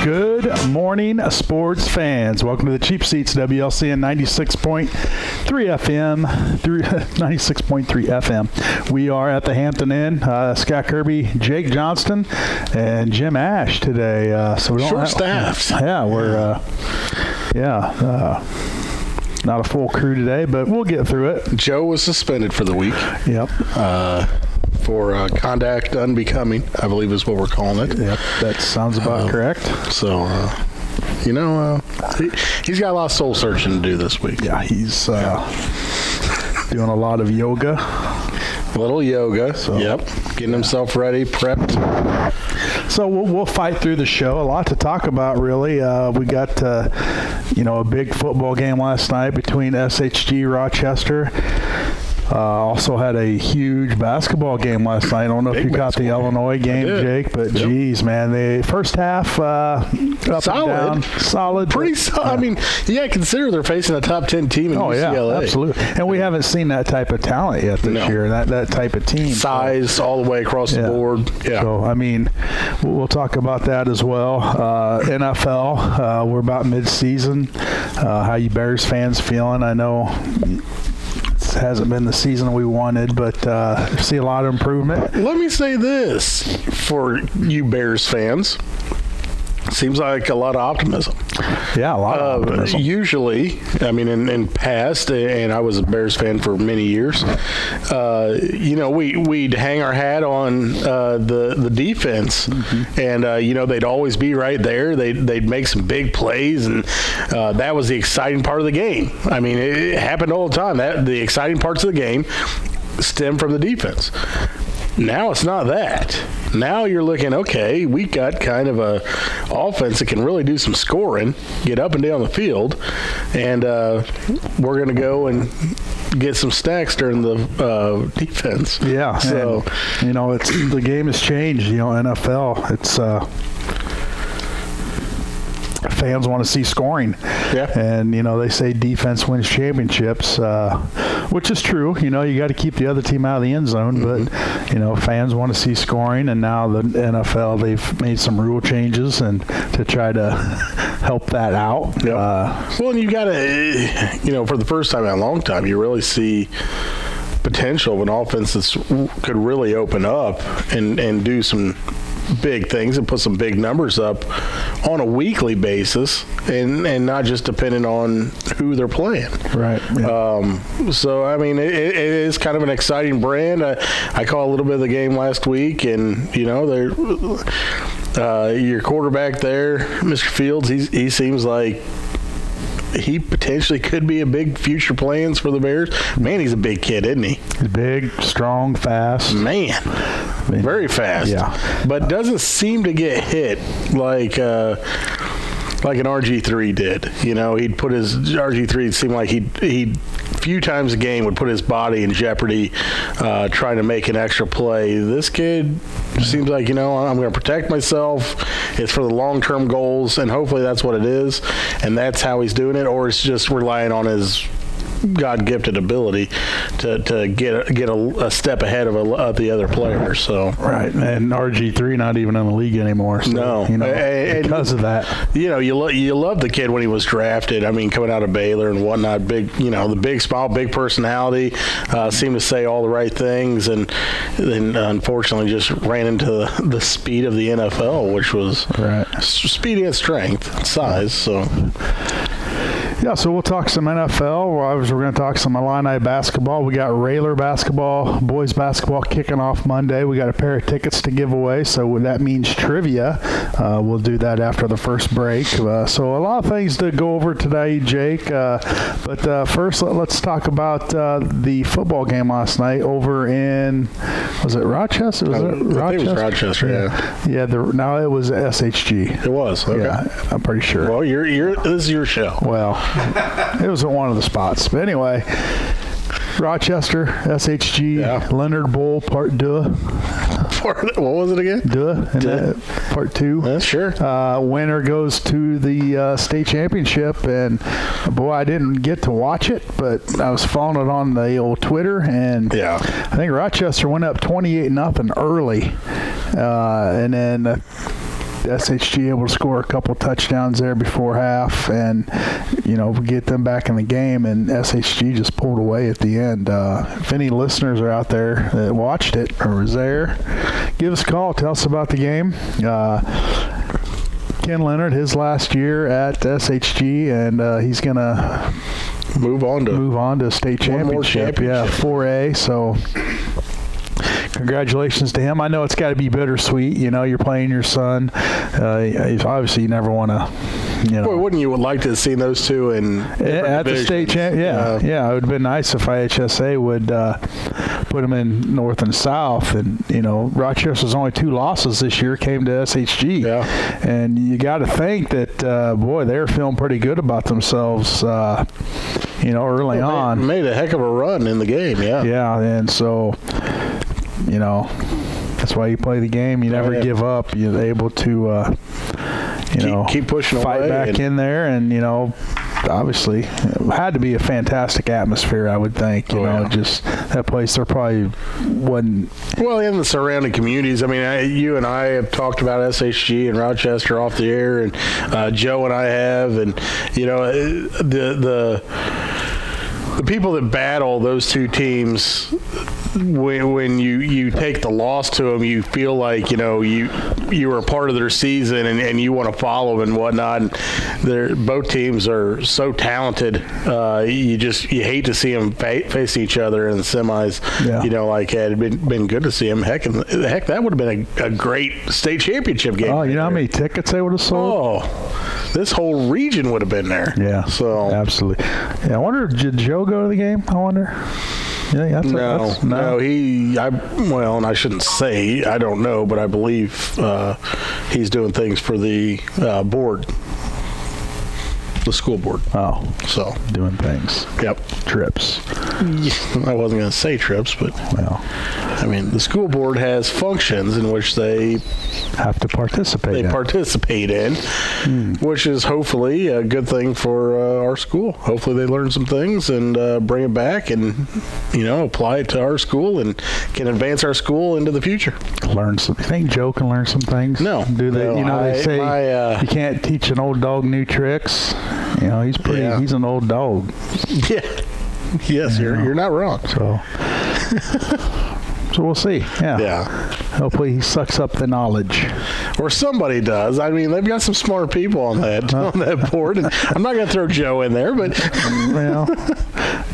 Good morning, sports fans. Welcome to the Cheap Seats, WLCN 96.3 FM. 96.3 FM. We are at the Hampton Inn. Scott Kirby, Jake Johnston, and Jim Ash today. So we don't short staffs. Yeah, we're not a full crew today, but we'll get through it. Joe was suspended for the week. Yep. For conduct unbecoming, I believe is what we're calling it. Yep, that sounds about correct. So, he's got a lot of soul searching to do this week. Yeah, he's doing a lot of yoga. A little yoga. So, yep. Getting himself ready, prepped. So we'll fight through the show. A lot to talk about, really. We got, a big football game last night between SHG Rochester. Also had a huge basketball game last night. I don't know if you caught the Illinois game, Jake, but geez, man, the first half up solid. And down, solid, pretty solid. I mean, consider they're facing a top 10 team in UCLA. Yeah, absolutely. And we haven't seen that type of talent yet this year. That type of team, size all the way across the board. Yeah. So I mean, we'll talk about that as well. NFL, we're about mid-season. How you Bears fans feeling? I know hasn't been the season we wanted, but see a lot of improvement. Let me say this for you Bears fans. Seems like a lot of optimism. Yeah, a lot of optimism. Usually, I mean, in past, and I was a Bears fan for many years, we'd hang our hat on the defense, and, they'd always be right there. They'd make some big plays, and that was the exciting part of the game. I mean, it happened all the time. The exciting parts of the game stem from the defense. Now it's not that. Now you're looking, okay, we got kind of a offense that can really do some scoring, get up and down the field, and we're going to go and get some stacks during the defense. Yeah. So, and, it's the game has changed. NFL, it's fans want to see scoring. Yeah. And, they say defense wins championships, which is true. You got to keep the other team out of the end zone. But, fans want to see scoring. And now the NFL, they've made some rule changes and to try to help that out. Yep. Well, and you got to, for the first time in a long time, you really see potential of an offense that could really open up and do some big things and put some big numbers up on a weekly basis and not just depending on who they're playing. Right. Yeah. So, I mean, it is kind of an exciting brand. I caught a little bit of the game last week, and, they're your quarterback there, Mr. Fields, he seems like he potentially could be a big future plans for the Bears. Man, he's a big kid, isn't he? He's big, strong, fast. Man, very fast. Yeah. But doesn't seem to get hit like an RG3 did. He'd put his RG3, it seemed like he'd few times a game would put his body in jeopardy trying to make an extra play. This kid seems like, I'm going to protect myself. It's for the long-term goals, and hopefully that's what it is, and that's how he's doing it, or it's just relying on his God-gifted ability to get a step ahead of the other players. So right, and RG3 not even in the league anymore. So, no, because of that, you love the kid when he was drafted. I mean, coming out of Baylor and whatnot, big, the big smile, big personality, seemed to say all the right things, and then unfortunately just ran into the speed of the NFL, which was speed and strength, size. So. Yeah, so we'll talk some NFL. We're going to talk some Illini basketball. We got Railer basketball, boys basketball kicking off Monday. We got a pair of tickets to give away, so that means trivia. We'll do that after the first break. So a lot of things to go over today, Jake. But first, let's talk about the football game last night over in, was it Rochester? I think it was Rochester, yeah. Yeah, now it was SHG. It was, okay. Yeah, I'm pretty sure. Well, this is your show. Well, it was at one of the spots. But anyway, Rochester, SHG, Leonard Bowl, Part 2. What was it again? Part 2. Sure. Winner goes to the state championship, and boy, I didn't get to watch it, but I was following it on the old Twitter, and I think Rochester went up 28-0 early, and then SHG able to score a couple touchdowns there before half, and get them back in the game. And SHG just pulled away at the end. If any listeners are out there that watched it or was there, give us a call. Tell us about the game. Ken Leonard, his last year at SHG, and he's gonna move on to state championship. Yeah, 4A. So congratulations to him. I know it's got to be bittersweet. You're playing your son. Obviously, you never want to. Boy, wouldn't you like to have seen those two at the state champ? Yeah. It would have been nice if IHSA would put them in North and South. And Rochester's only 2 losses this year came to SHG. Yeah. And you got to think that they're feeling pretty good about themselves. Early on, made a heck of a run in the game. Yeah. Yeah, and so that's why you play the game. You never give up. You're able to. Keep pushing fight away back in there, and obviously it had to be a fantastic atmosphere. I would think, just that place. There probably wasn't. Well, in the surrounding communities. I mean, you and I have talked about SHG and Rochester off the air, and Joe and I have, and the people that battle those two teams. When you take the loss to them, you feel like you were a part of their season and you want to follow them and whatnot. And both teams are so talented. You hate to see them face each other in the semis. Yeah. Like it had been good to see them. Heck, that would have been a great state championship game. Oh, how many tickets they would have sold? Oh, this whole region would have been there. Yeah. So absolutely. Yeah. I wonder, did Joe go to the game? I wonder. Yeah, no. And I shouldn't say, I don't know, but I believe he's doing things for the board, the school board. Oh, so doing things. Yep, trips. I wasn't going to say trips, but the school board has functions in which they have to participate. Participate in, which is hopefully a good thing for our school. Hopefully, they learn some things and bring it back and apply it to our school and can advance our school into the future. Learn some. You think Joe can learn some things? No, do they? They say you can't teach an old dog new tricks. He's pretty. Yeah. He's an old dog. Yeah. Yes, you're not wrong. So we'll see. Yeah. Hopefully he sucks up the knowledge. Or somebody does. I mean, they've got some smart people on that board. And I'm not going to throw Joe in there, but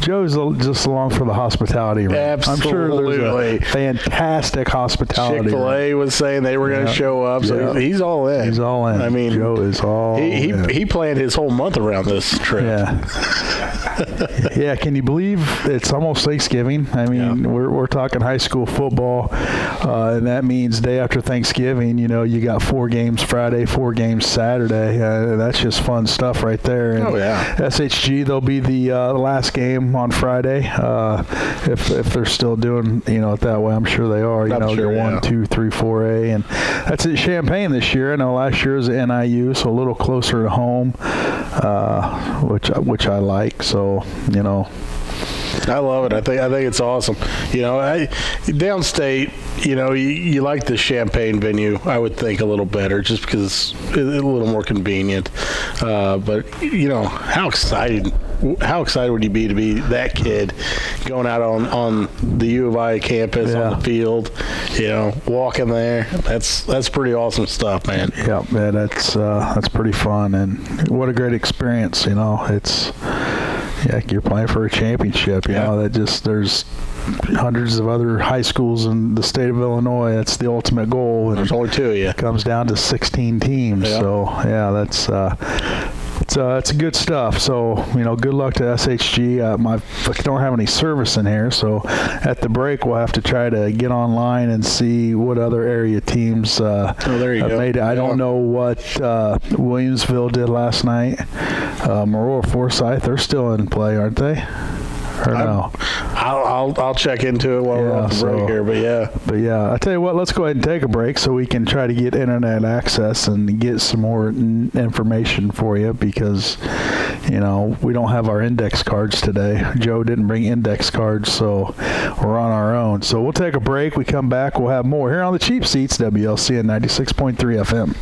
Joe's just along for the hospitality room. Absolutely. I'm sure there's a fantastic hospitality Chick-fil-A was saying they were going to show up, so he's all in. He's all in. I mean, Joe is all in. He planned his whole month around this trip. Yeah. Yeah, can you believe it's almost Thanksgiving? I mean, we're talking high school football, and that means day after Thanksgiving, you got 4 games Friday, 4 games Saturday. That's just fun stuff right there. And SHG, they'll be the last game on Friday, if they're still doing it that way. I'm sure they are. You're 1, 2, 3, 4A, and that's at Champaign this year. I know last year was at NIU, so a little closer to home, which I like. So I love it. I think it's awesome. Downstate, you like the Champaign venue, I would think, a little better just because it's a little more convenient. But how excited would you be to be that kid going out on the U of I campus on the field, walking there? That's pretty awesome stuff, man. Yeah, that's pretty fun, and what a great experience. It's you're playing for a championship. There's hundreds of other high schools in the state of Illinois. That's the ultimate goal. And there's only 2 of you. It comes down to 16 teams. Yeah. So it's good stuff. So good luck to SHG. I don't have any service in here, so at the break we'll have to try to get online and see what other area teams there you go. made it. I don't know what Williamsville did last night. Aurora Forsyth, they're still in play, aren't they? Or no? I'll check into it while we're off the break here, But I tell you what, let's go ahead and take a break so we can try to get internet access and get some more information for you, because we don't have our index cards today. Joe didn't bring index cards, so we're on our own. So we'll take a break. We come back, we'll have more here on the Cheap Seats, WLCN 96.3 FM.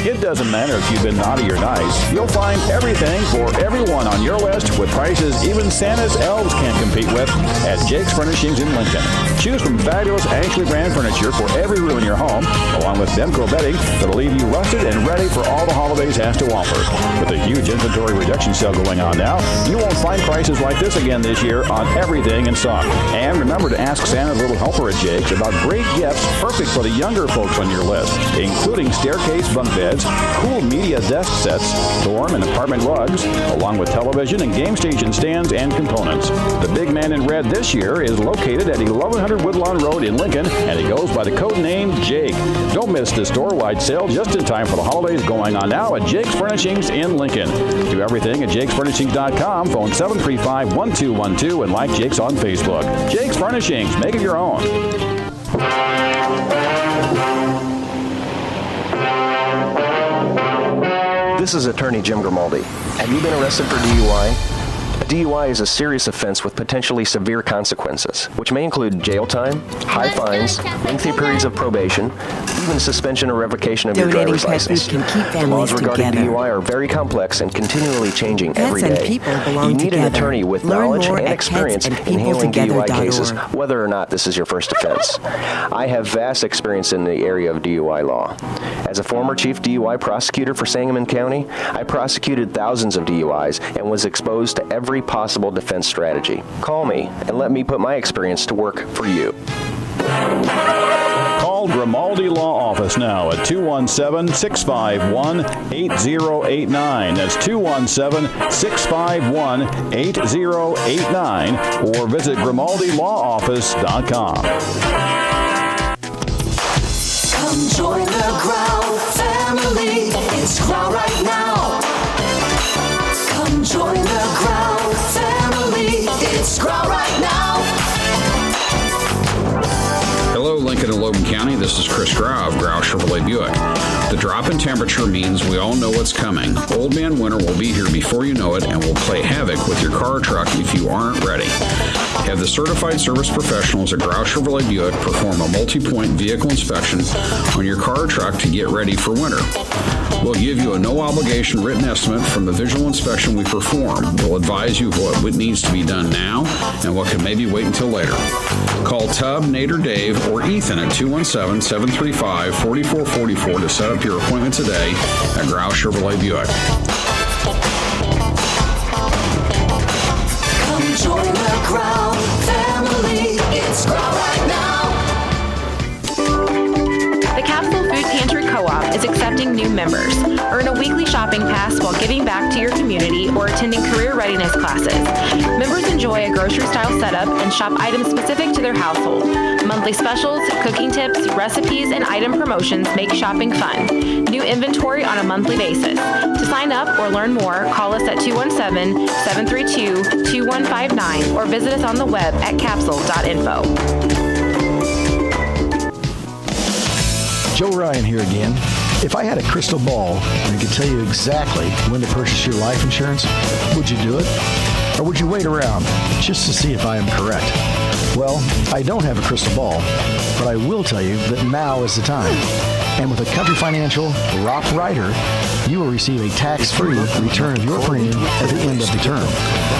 It doesn't matter if you've been naughty or nice. You'll find everything for everyone on your list with prices even Santa's elves can't compete with at Jake's Furnishings in Lincoln. Choose from fabulous Ashley brand furniture for every room in your home, along with Demco bedding that'll leave you rusted and ready for all the holidays has to offer. With a huge inventory reduction sale going on now, you won't find prices like this again this year on everything in stock. And remember to ask Santa's little helper at Jake's about great gifts perfect for the younger folks on your list, including staircase bunk beds, cool media desk sets, dorm and apartment rugs, along with television and game station stands and components. The big man in red this year is located at 1100 Woodlawn Road in Lincoln, and he goes by the code name Jake. Don't miss the store-wide sale just in time for the holidays going on now at Jake's Furnishings in Lincoln. Do everything at jakesfurnishings.com, phone 735-1212, and like Jake's on Facebook. Jake's Furnishings, make it your own. This is attorney Jim Grimaldi. Have you been arrested for DUI? A DUI is a serious offense with potentially severe consequences, which may include jail time, high fines, lengthy periods of probation, even suspension or revocation of your driver's license. Can keep The laws families regarding together. DUI are very complex and continually changing Pets every and day. people belong You need an together. attorney with Learn knowledge more and at experience in handling petsandpeopletogether.org. DUI cases, whether or not this is your first offense. I have vast experience in the area of DUI law. As a former chief DUI prosecutor for Sangamon County, I prosecuted thousands of DUIs and was exposed to every possible defense strategy. Call me and let me put my experience to work for you. Call Grimaldi Law Office now at 217-651-8089. That's 217-651-8089, or visit GrimaldiLawOffice.com. Come join the Growl family. It's Growl right now. Come join the Growl family. It's Growl right now. Hello, Lincoln and Logan County. This is Chris Grau of Grau Chevrolet Buick. The drop in temperature means we all know what's coming. Old Man Winter will be here before you know it and will play havoc with your car or truck if you aren't ready. Have the certified service professionals at Grau Chevrolet Buick perform a multi-point vehicle inspection on your car or truck to get ready for winter. We'll give you a no-obligation written estimate from the visual inspection we perform. We'll advise you of what needs to be done now and what can maybe wait until later. Call Tub, Nate, or Dave, or Ethan at 217-735-4444 to set up your appointment today at Grau Chevrolet Buick. Come join the Growl family. It's Growl right now. The Capsule Food Pantry Co-op is accepting new members. Earn a weekly shopping pass while giving back to your community or attending career readiness classes. Members enjoy a grocery-style setup and shop items specific to their household. Monthly specials, cooking tips, recipes, and item promotions make shopping fun. New inventory on a monthly basis. To sign up or learn more, call us at 217-732-2159 or visit us on the web at capsule.info. Joe Ryan here again. If I had a crystal ball and could tell you exactly when to purchase your life insurance, would you do it? Or would you wait around just to see if I am correct? Well, I don't have a crystal ball, but I will tell you that now is the time. And with a Country Financial Rock Rider, you will receive a tax-free return of your premium at the end of the term.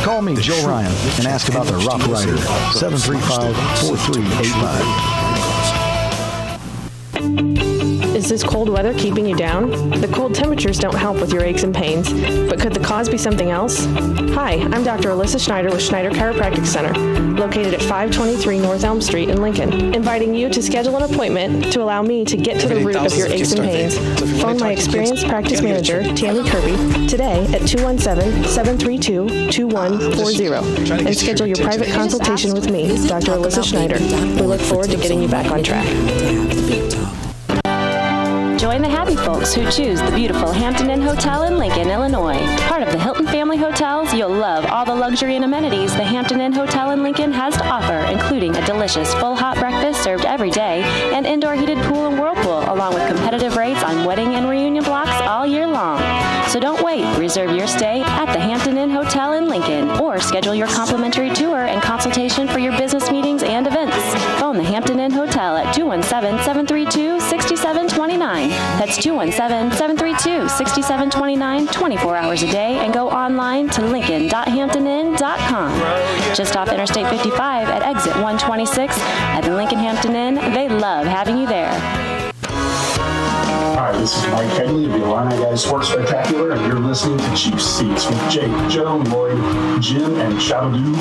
Call me, Joe Ryan, and ask about the Rock Rider, 735-4385. Is this cold weather keeping you down? The cold temperatures don't help with your aches and pains, but could the cause be something else? Hi, I'm Dr. Alyssa Schneider with Schneider Chiropractic Center, located at 523 North Elm Street in Lincoln, inviting you to schedule an appointment to allow me to get to the root of your aches and pains. Phone my experienced practice manager, Tammy Kirby, today at 217-732-2140 and schedule your private consultation with me, Dr. Alyssa Schneider. We look forward to getting you back on track. Join the happy folks who choose the beautiful Hampton Inn Hotel in Lincoln, Illinois. Part of the Hilton family hotels, you'll love all the luxury and amenities the Hampton Inn Hotel in Lincoln has to offer, including a delicious full hot breakfast served every day, an indoor heated pool and whirlpool, along with competitive rates on wedding and reunion blocks all year long. So don't wait. Reserve your stay at the Hampton Inn Hotel in Lincoln, or schedule your complimentary tour and consultation for your business meetings and events. Phone the Hampton Inn Hotel at 217-732-6729. That's 217-732-6729, 24 hours a day, and go online to lincoln.hamptoninn.com. Just off Interstate 55 at exit 126 at the Lincoln Hampton Inn. They love having you there. Hi, this is Mike Headley of the Illini Guys Sports Spectacular, and you're listening to Cheap Seats with Jake, Joe, Lloyd, Jim, and Shabadoo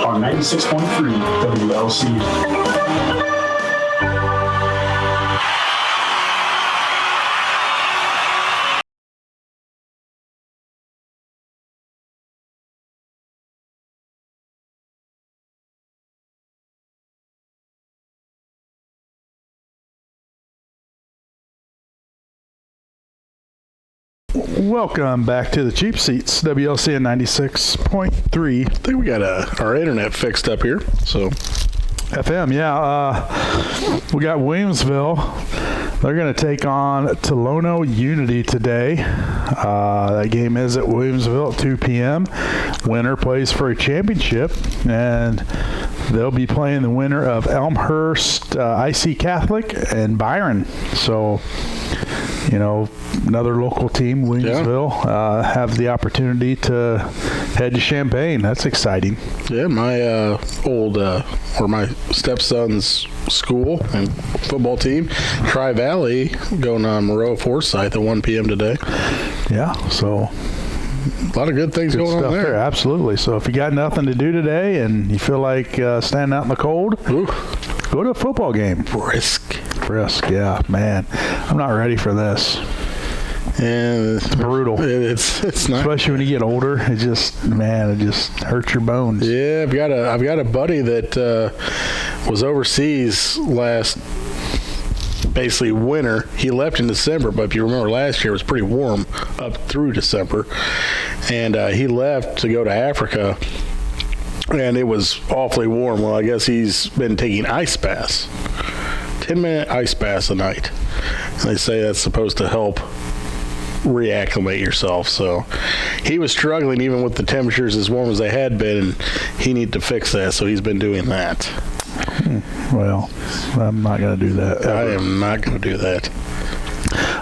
on 96.3 WLC. Welcome back to the Cheap Seats, WLC at 96.3. I think we got our internet fixed up here. So FM, yeah. We got Williamsville. They're going to take on Tolono Unity today. That game is at Williamsville at 2 p.m. Winner plays for a championship, and they'll be playing the winner of Elmhurst IC Catholic and Byron. So, you know, another local team, Williamsville, have the opportunity to head to Champaign. That's exciting. Yeah, my my stepson's school and football team, Tri-Valley, going on Moreau Forsyth at 1 p.m. today. Yeah, so a lot of good things going on there. Absolutely. So if you got nothing to do today and you feel like standing out in the cold, go to a football game. Brisk, yeah, man. I'm not ready for this. And it's brutal. It's not, especially when you get older. It just hurts your bones. Yeah, I've got a buddy that was overseas last basically winter. He left in December, but if you remember last year it was pretty warm up through December, and he left to go to Africa, and it was awfully warm. Well, I guess he's been taking ice baths, 10-minute ice baths a night, and they say that's supposed to help reacclimate yourself. So he was struggling even with the temperatures as warm as they had been, and he needed to fix that, so he's been doing that. Well, I'm not going to do that ever. I am not going to do that.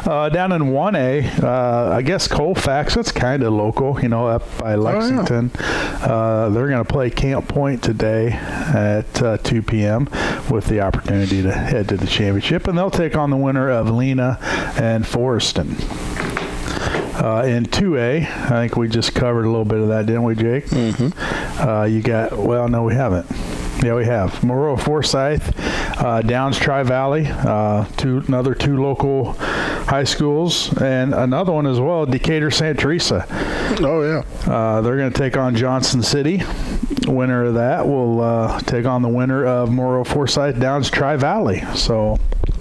Down in 1A, I guess Colfax, that's kind of local, up by Lexington. They're going to play Camp Point today at 2 p.m. with the opportunity to head to the championship, and they'll take on the winner of Lena and Forreston. In 2A, I think we just covered a little bit of that, didn't we, Jake? Mm-hmm. You got, well, no, we haven't. Yeah, we have. Moreau Forsyth, Downs Tri-Valley, another two local high schools, and another one as well, Decatur St. Teresa. Oh, yeah. They're going to take on Johnson City. Winner of that will take on the winner of Moreau Forsyth, Downs Tri-Valley. So,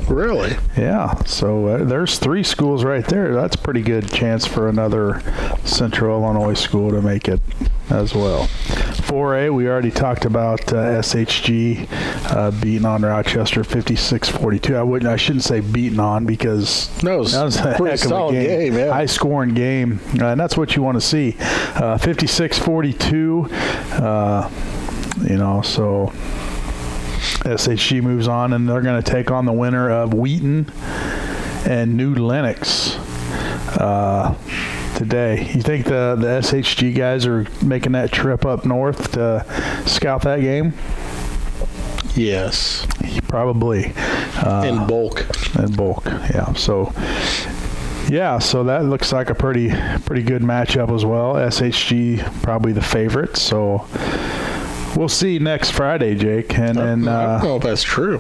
really? Yeah. So there's three schools right there. That's a pretty good chance for another Central Illinois school to make it as well. 4A, we already talked about SHG beating on Rochester 56-42. I shouldn't say beating on, because that was a pretty solid game. Yeah. High scoring game, and that's what you want to see. 56-42. So SHG moves on, and they're going to take on the winner of Wheaton and New Lenox today. You think the SHG guys are making that trip up north to scout that game? Yes. Probably. In bulk. Yeah. So that looks like a pretty good matchup as well. SHG probably the favorite. So we'll see next Friday, Jake. And I don't know if that's true.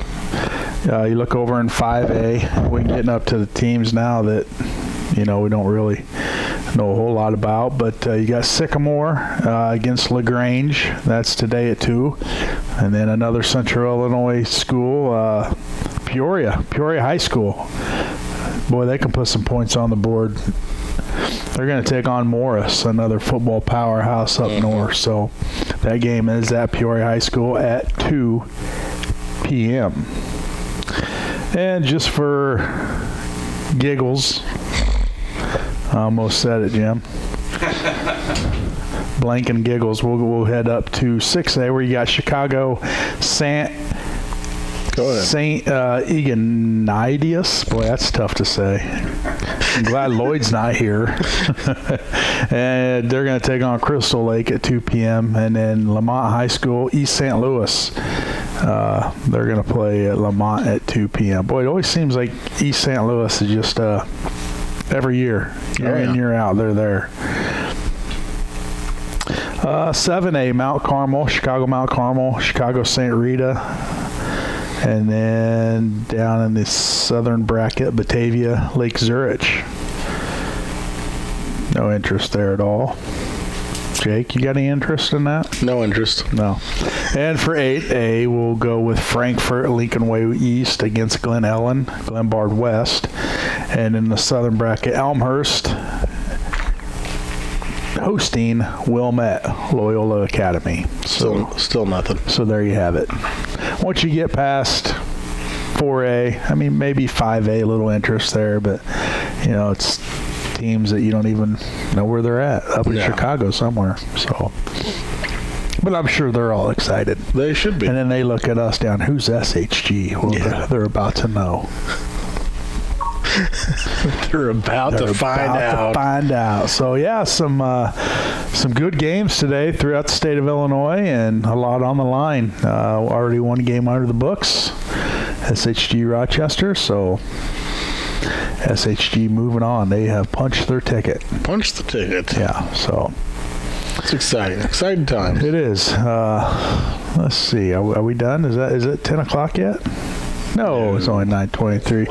You look over in 5A. We're getting up to the teams now that we don't really know a whole lot about, but you got Sycamore against LaGrange. That's today at 2. And then another Central Illinois school, Peoria High School. Boy, they can put some points on the board. They're going to take on Morris, another football powerhouse up north. So that game is at Peoria High School at 2 p.m. And just for giggles, I almost said it, Jim. Blank and giggles, we'll head up to 6A where you got Chicago St. Eugenides. Boy, that's tough to say. I'm glad Lloyd's not here. And they're going to take on Crystal Lake at 2 p.m. And then Lamont High School, East St. Louis. They're going to play at Lamont at 2 p.m. Boy, it always seems like East St. Louis is just every year, year in, year out, they're there. 7A, Mount Carmel, Chicago Mount Carmel, Chicago St. Rita. And then down in the southern bracket, Batavia, Lake Zurich. No interest there at all. Jake, you got any interest in that? No interest. No. And for 8A, we'll go with Frankfort, Lincoln Way East against Glen Ellen, Glenbard West. And in the southern bracket, Elmhurst hosting Wilmette Loyola Academy. Still nothing. So there you have it. Once you get past 4A, I mean, maybe 5A, a little interest there, but, you know, it's teams that you don't even know where they're at, up in Chicago somewhere. So, but I'm sure they're all excited. They should be. And then they look at us down, who's SHG? Well, they're about to know. They're about to find out. So yeah, some good games today throughout the state of Illinois, and a lot on the line. Already one game under the books, SHG Rochester. So SHG moving on. They have punched their ticket. Yeah. So it's exciting. Exciting times. It is. Let's see. Are we done? Is it 10 o'clock yet? No, it's only 9:23.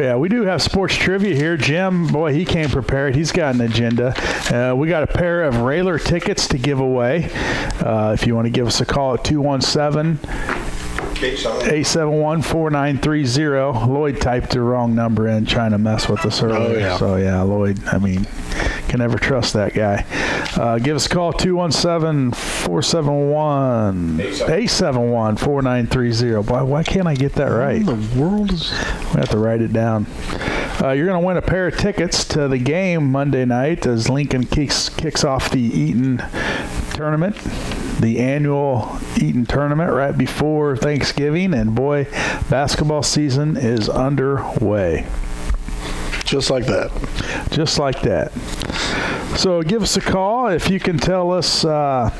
Yeah, we do have sports trivia here. Jim, boy, he came prepared. He's got an agenda. We got a pair of Railer tickets to give away. If you want to give us a call at 217-871-4930. Lloyd typed the wrong number in trying to mess with us earlier. Oh, yeah. So, yeah, Lloyd, I mean, can never trust that guy. Give us a call, 217-471-4930. Boy, why can't I get that right? What in the world is... We have to write it down. You're going to win a pair of tickets to the game Monday night as Lincoln kicks off the Eaton tournament, the annual Eaton tournament right before Thanksgiving. And boy, basketball season is underway. Just like that. Just like that. So give us a call if you can tell us. I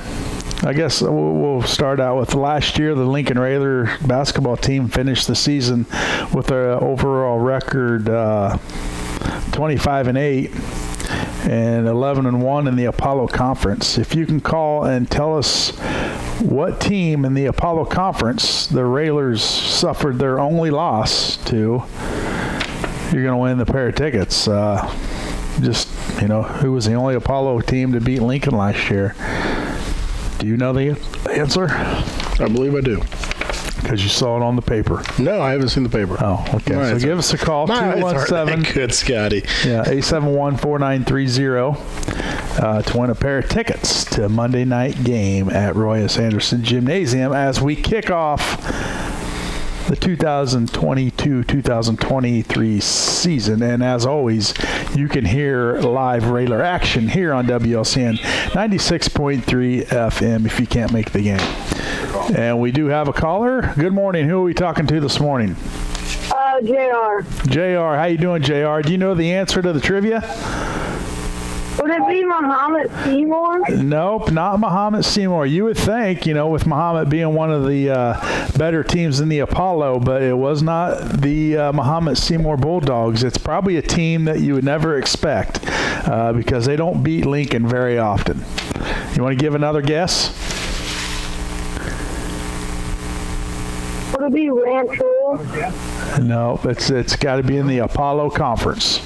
guess we'll start out with last year. The Lincoln Railer basketball team finished the season with an overall record 25-8 and 11-1 in the Apollo Conference. If you can call and tell us what team in the Apollo Conference the Railers suffered their only loss to, you're going to win the pair of tickets. Just, you know, who was the only Apollo team to beat Lincoln last year? Do you know the answer? I believe I do. Because you saw it on the paper. No, I haven't seen the paper. Oh, okay. My So give us a call, 217. Good, Scotty. Yeah, 871-4930 to win a pair of tickets to Monday night game at Roy S. Anderson Gymnasium as we kick off the 2022-2023 season. And as always, you can hear live Railer action here on WLCN 96.3 FM if you can't make the game. And we do have a caller. Good morning. Who are we talking to this morning? JR. JR. How you doing, JR? Do you know the answer to the trivia? Would it be Muhammad Seymour? Nope, not Muhammad Seymour. You would think, you know, with Muhammad being one of the better teams in the Apollo, but it was not the Muhammad Seymour Bulldogs. It's probably a team that you would never expect because they don't beat Lincoln very often. You want to give another guess? Would it be Rancho? No, it's got to be in the Apollo Conference.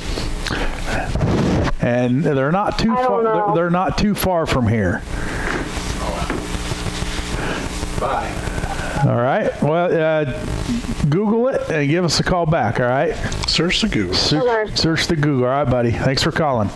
And they're not too far. They're not too far from here. Bye. All right. Well, Google it and give us a call back, all right? Search the Google. Search the Google. All right, buddy. Thanks for calling.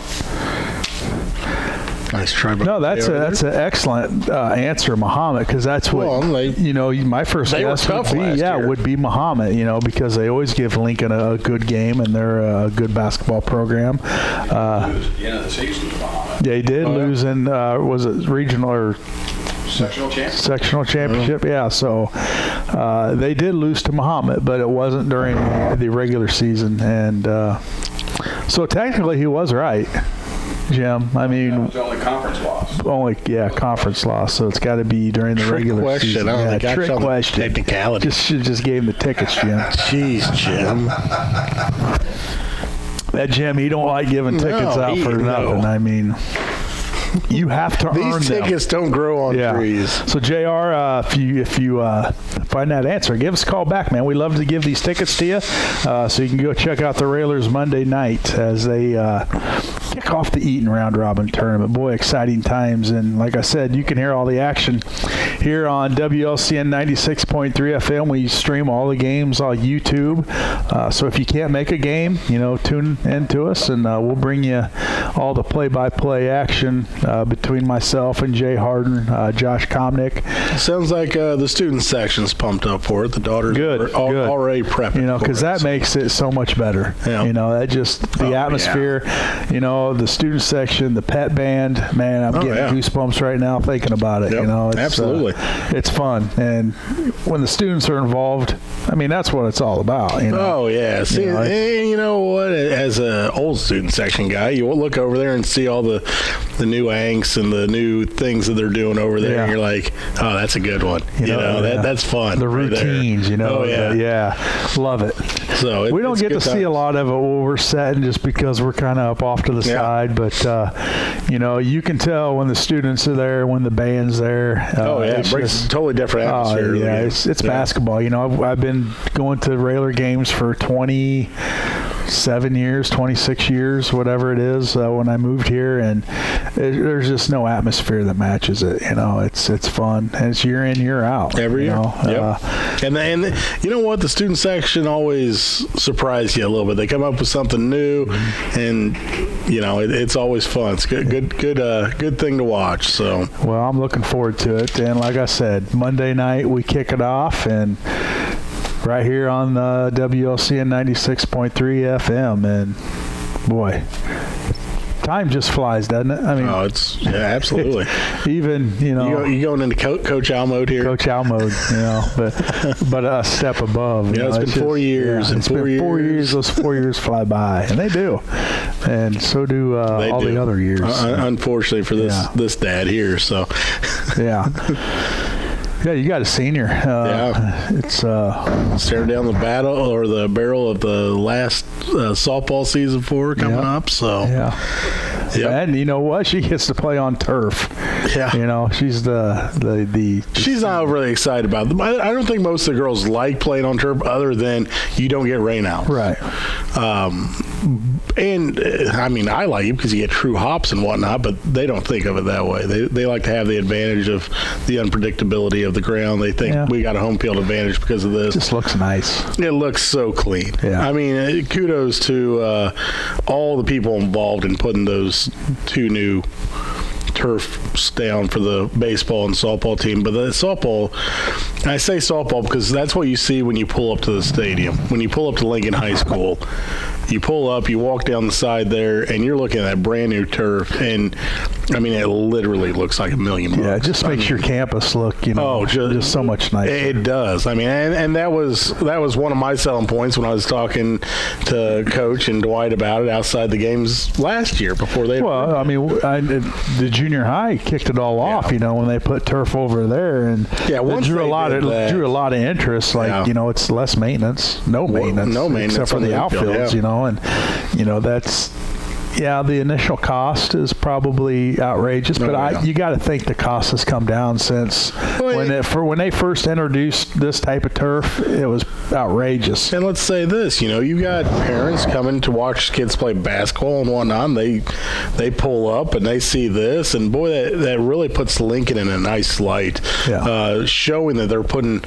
Nice try. No, that's an excellent answer, Muhammad, because that's what my first guess would be Muhammad, because they always give Lincoln a good game and they're a good basketball program. They did lose in was it regional or sectional championship? Yeah, so they did lose to Muhammad, but it wasn't during the regular season, and so technically he was right. Jim, I mean, it's only conference loss. Conference loss. So it's got to be during the regular season. Trick question. Technicality. Just gave him the tickets, Jim. Jeez, Jim. That Jim, he don't like giving tickets out for nothing. I mean, you have to earn them. These tickets don't grow on trees. So JR, if you find that answer, give us a call back, man. We love to give these tickets to you, so you can go check out the Railers Monday night as they kick off the Eaton Round Robin Tournament. Boy, exciting times. And like I said, you can hear all the action here on WLCN 96.3 FM. We stream all the games on YouTube. So if you can't make a game, tune in to us, and we'll bring you all the play-by-play action between myself and Jay Harden, Josh Komnick. Sounds like the student section's pumped up for it. The daughters are already prepping because that makes it so much better. Yeah. That just the atmosphere, the student section, the pet band, man, I'm getting goosebumps right now thinking about it. Yep. It's, absolutely. It's fun. And when the students are involved, I mean, that's what it's all about. Oh, yeah. See, you know what? As an old student section guy, you look over there and see all the new angst and the new things that they're doing over there, and you're like, oh, that's a good one. That's fun. The routines, Oh, yeah. Love it. So we don't get to see a lot of it when we're setting just because we're kind of up off to the side, but you can tell when the students are there, when the band's there. It brings a totally different atmosphere. It's basketball. I've been going to Railer games for 27 years, 26 years, whatever it is, when I moved here, and there's just no atmosphere that matches it. It's fun, and it's year in, year out. Every year. And you know what? The student section always surprises you a little bit. They come up with something new, and it's always fun. It's good thing to watch. So, well, I'm looking forward to it. And like I said, Monday night we kick it off, and right here on WLCN 96.3 FM, and boy, time just flies, doesn't it? I mean, absolutely. Even you going into Coach Al mode here. Coach Al mode, but a step above. It's been 4 years. It's been 4 years. Those 4 years fly by, and they do, and so do all the other years. Unfortunately for this dad here, so yeah. Yeah, you got a senior. It's staring down the barrel of the last softball season for her coming up. So and you know what? She gets to play on turf. Yeah, she's she's not really excited about it. I don't think most of the girls like playing on turf, other than you don't get rainouts. Right. And I mean, I like it because you get true hops and whatnot, but they don't think of it that way. They like to have the advantage of the unpredictability of the ground. They think we got a home field advantage because of this. It just looks nice. It looks so clean. Yeah. I mean, kudos to all the people involved in putting those two new turfs down for the baseball and softball team. But the softball, I say softball because that's what you see when you pull up to the stadium. When you pull up to Lincoln High School, you pull up, you walk down the side there, and you're looking at that brand new turf, and I mean, it literally looks like $1 million. Yeah, it just makes your campus look, just so much nicer. It does. I mean, and that was one of my selling points when I was talking to Coach and Dwight about it outside the games last year before they. Well, I mean, the junior high kicked it all off, when they put turf over there, and it drew a lot of interest. Like, it's less maintenance, no maintenance except for the outfields, and that's. Yeah, the initial cost is probably outrageous, but you got to think the cost has come down since when they first introduced this type of turf. It was outrageous. And let's say this, you got parents coming to watch kids play basketball and whatnot. And they pull up and they see this, and boy, that really puts Lincoln in a nice light, showing that they're putting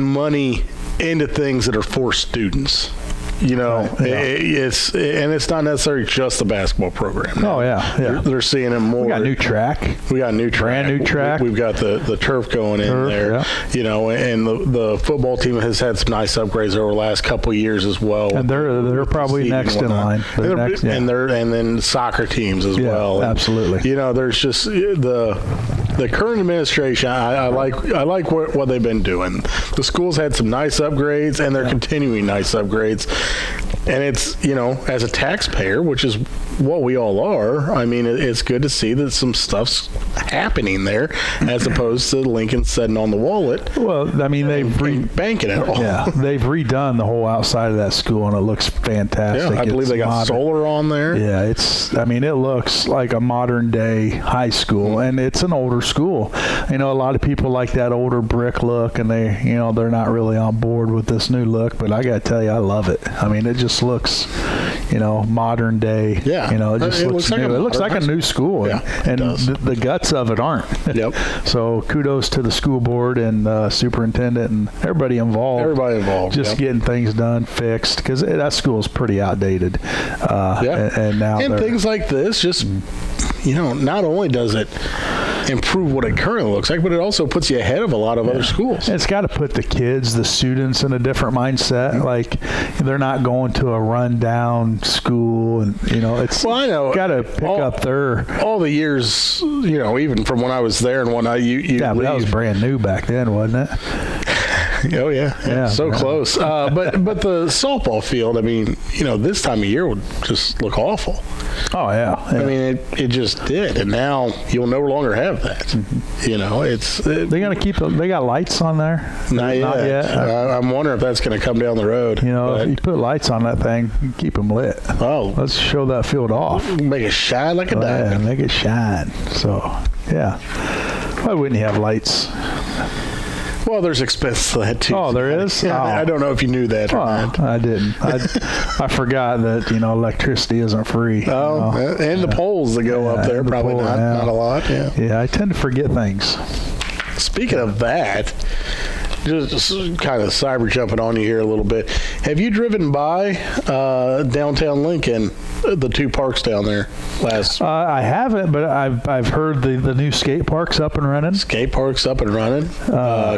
money into things that are for students. It's not necessarily just the basketball program. Oh yeah. They're seeing it more. We got new track. Brand new track. We've got the turf going in there. Yeah. And the football team has had some nice upgrades over the last couple of years as well. And they're probably next in line. And then soccer teams as well. Absolutely. There's just the current administration. I like what they've been doing. The school's had some nice upgrades, and they're continuing nice upgrades. And it's, as a taxpayer, which is what we all are, I mean, it's good to see that some stuff's happening there as opposed to Lincoln sitting on the wallet. Well, I mean, banking it all. Yeah, they've redone the whole outside of that school, and it looks fantastic. Yeah, I believe they got solar on there. Yeah, it looks like a modern day high school, and it's an older school. A lot of people like that older brick look, and they're not really on board with this new look, but I got to tell you, I love it. I mean, it just looks, modern day. Yeah. It just looks new. It looks like a new school, and the guts of it aren't. Yep. So kudos to the school board and superintendent and everybody involved. Just getting things done, fixed, because that school is pretty outdated. And now things like this just, not only does it improve what it currently looks like, but it also puts you ahead of a lot of other schools. It's got to put the kids, the students, in a different mindset. Like, they're not going to a rundown school, and it's got to pick up all the years. Even from when I was there and when but that was brand new back then, wasn't it? Oh yeah, so close. But the softball field, I mean, this time of year would just look awful. Oh yeah. I mean, it just did, and now you'll no longer have that. Mm-hmm. They're gonna keep. They got lights on there. Not yet. I'm wondering if that's gonna come down the road. If you put lights on that thing, you keep them lit. Oh, let's show that field off. Make it shine like a diamond. Yeah, make it shine. So yeah, why wouldn't you have lights? Well, there's expense to that too. Oh, there is? Yeah, I don't know if you knew that or not. I didn't. I forgot that, electricity isn't free. Oh, and the poles that go up there, probably not a lot. Yeah. Yeah, I tend to forget things. Speaking of that, just kind of cyber jumping on you here a little bit. Have you driven by downtown Lincoln, the two parks down there last? I haven't, but I've heard the new skate park's up and running. Skate park's up and running.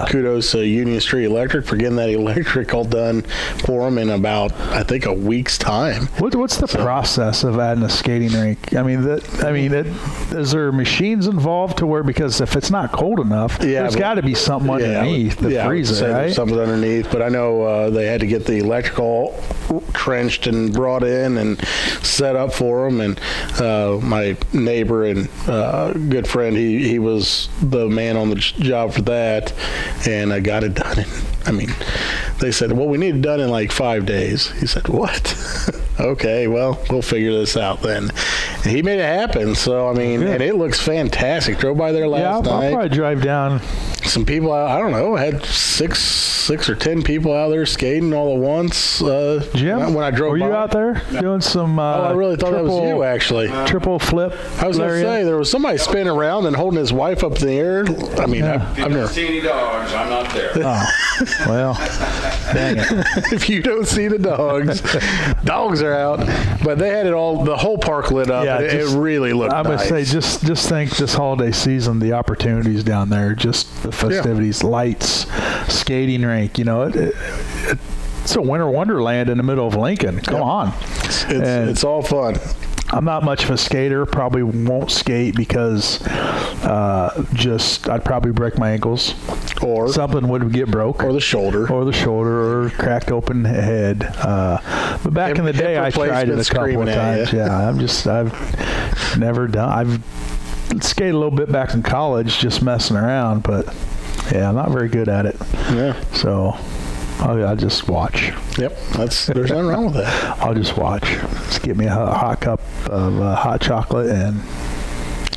Kudos to Union Street Electric for getting that electrical done for them in about, I think, a week's time. What's the process of adding a skating rink? I mean, is there machines involved to where, because if it's not cold enough, there's got to be something underneath the freezer, right? Something underneath, but I know they had to get the electrical trenched and brought in and set up for them. And my neighbor and good friend, he was the man on the job for that, and I got it done. I mean, they said, well, we need it done in like 5 days. He said, what? Okay, well, we'll figure this out then. And he made it happen. So, I mean, and it looks fantastic. Drove by there last night. I'll probably drive down. Some people, I don't know, had six or 10 people out there skating all at once. Jim, when I drove were by. you out there doing some I really thought that was you, actually. Triple flip. I was going to say, there was somebody spinning around and holding his wife up in the air. I mean, I've never seen any dogs. I'm not there. Oh, well, dang it. If you don't see the dogs are out. But they had it all, the whole park lit up. Yeah, it really looked nice. I would say, just think this holiday season, the opportunities down there, just the festivities, lights, skating rink, it's a winter wonderland in the middle of Lincoln. Come on. It's all fun. I'm not much of a skater. Probably won't skate because I'd probably break my ankles. Or something would get broke. Or the shoulder. Or cracked open head. But back in the day, I tried it a couple of times. Yeah, I've never done. I've skated a little bit back in college, just messing around, but yeah, I'm not very good at it. Yeah. So I just watch. Yep, there's nothing wrong with that. I'll just watch. Just get me a hot cup of hot chocolate and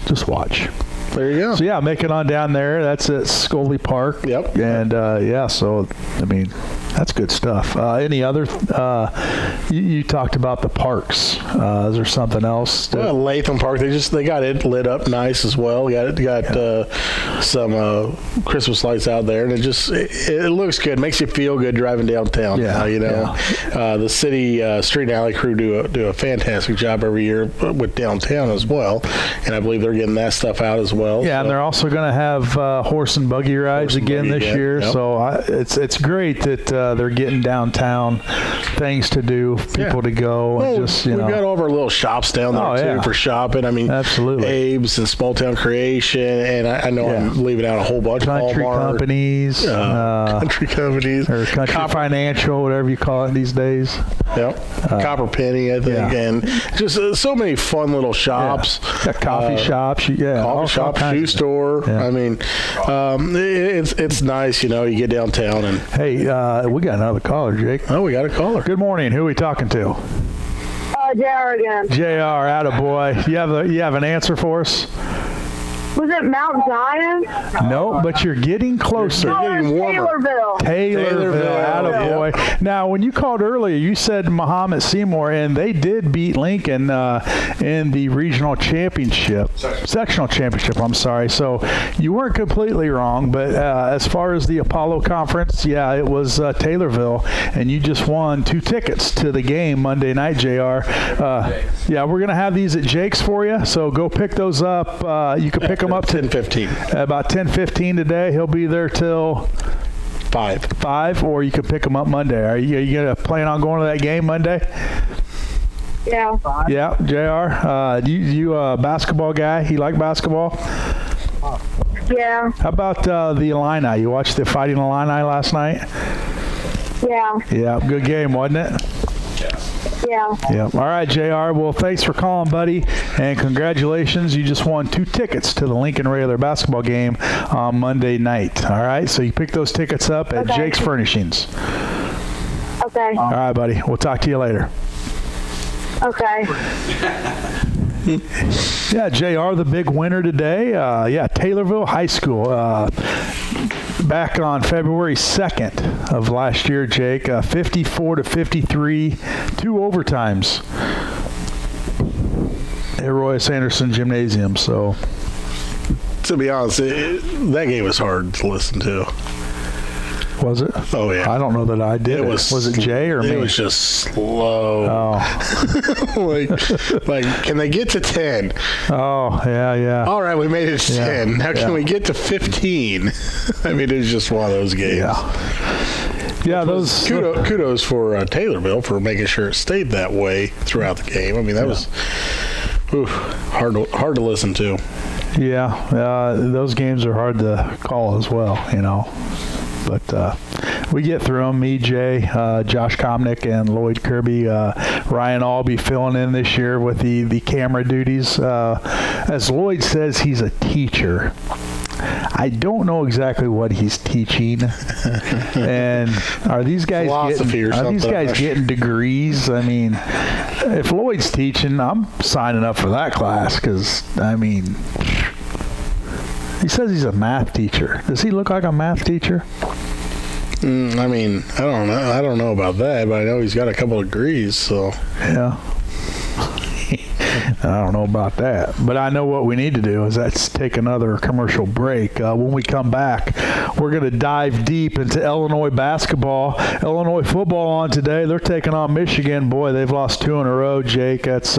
just watch. There you go. So yeah, make it on down there. That's at Scully Park. Yep. And so I mean, That's good stuff. Any other? You talked about the parks. Is there something else? Latham Park. They got it lit up nice as well. Got some Christmas lights out there, and it looks good. Makes you feel good driving downtown. Yeah, the city street and alley crew do a fantastic job every year with downtown as well, and I believe they're getting that stuff out as well. Yeah, and they're also going to have horse and buggy rides again this year. Yep. So it's great that they're getting downtown things to do, people to go. Well, and just we've got all of our little shops down there too for shopping. I mean, absolutely. Abe's and Small Town Creation, and I know I'm leaving out a whole bunch country of Hallmark, companies, country companies, or country financial, whatever you call it these days. Yep, Copper Penny, I think, and just so many fun little shops. Coffee shops, coffee shop, shoe store. Yeah. I mean, it's nice, you get downtown and. Hey, we got another caller, Jake. Oh, we got a caller. Good morning. Who are we talking to? JR again. JR, attaboy. You have an answer for us? Was it Mount Zion? No, but you're getting closer. You're getting warmer. Taylorville, attaboy. Yep. Now, when you called earlier, you said Muhammad Seymour, and they did beat Lincoln in the regional championship, sectional championship, I'm sorry. So you weren't completely wrong, but as far as the Apollo Conference, it was Taylorville, and you just won 2 tickets to the game Monday night, JR. We're going to have these at Jake's for you, so go pick those up. You can pick them up to 10:15. About 10:15 today. He'll be there till 5, or you can pick them up Monday. Are you gonna plan on going to that game Monday? Yeah. Yeah, JR. You a basketball guy? You like basketball? Yeah. How about the Illini? You watched the Fighting Illini last night? Yeah. Yeah, good game, wasn't it? Yeah. Yeah. All right, JR. Well, thanks for calling, buddy, and congratulations. You just won 2 tickets to the Lincoln Railer basketball game on Monday night. All right, so you pick those tickets up at Jake's Furnishings. Okay. All right, buddy. We'll talk to you later. Okay. Yeah, JR, the big winner today. Taylorville High School. Back on February 2nd of last year, Jake, 54-53, 2 overtimes at Royce Anderson Gymnasium. So, to be honest, that game was hard to listen to. Was it? Oh, yeah. I don't know that I did. Was it Jay or me? It was just slow. Oh. like, can they get to 10? Oh, yeah. All right, we made it to 10. Now can we get to 15? I mean, it was just one of those games. Yeah, those kudos for Taylorville for making sure it stayed that way throughout the game. I mean, that was hard to listen to. Yeah, those games are hard to call as well, But we get through them. Me, Jay, Josh Komnick, and Lloyd Kirby. Ryan Albee filling in this year with the camera duties. As Lloyd says, he's a teacher. I don't know exactly what he's teaching. And are these guys getting degrees? I mean, if Lloyd's teaching, I'm signing up for that class because, I mean, he says he's a math teacher. Does he look like a math teacher? I mean, I don't know. I don't know about that, but I know he's got a couple of degrees. So yeah. I don't know about that, but I know what we need to do is let's take another commercial break. When we come back, we're going to dive deep into Illinois basketball. Illinois football on today. They're taking on Michigan. Boy, they've lost 2 in a row, Jake. That's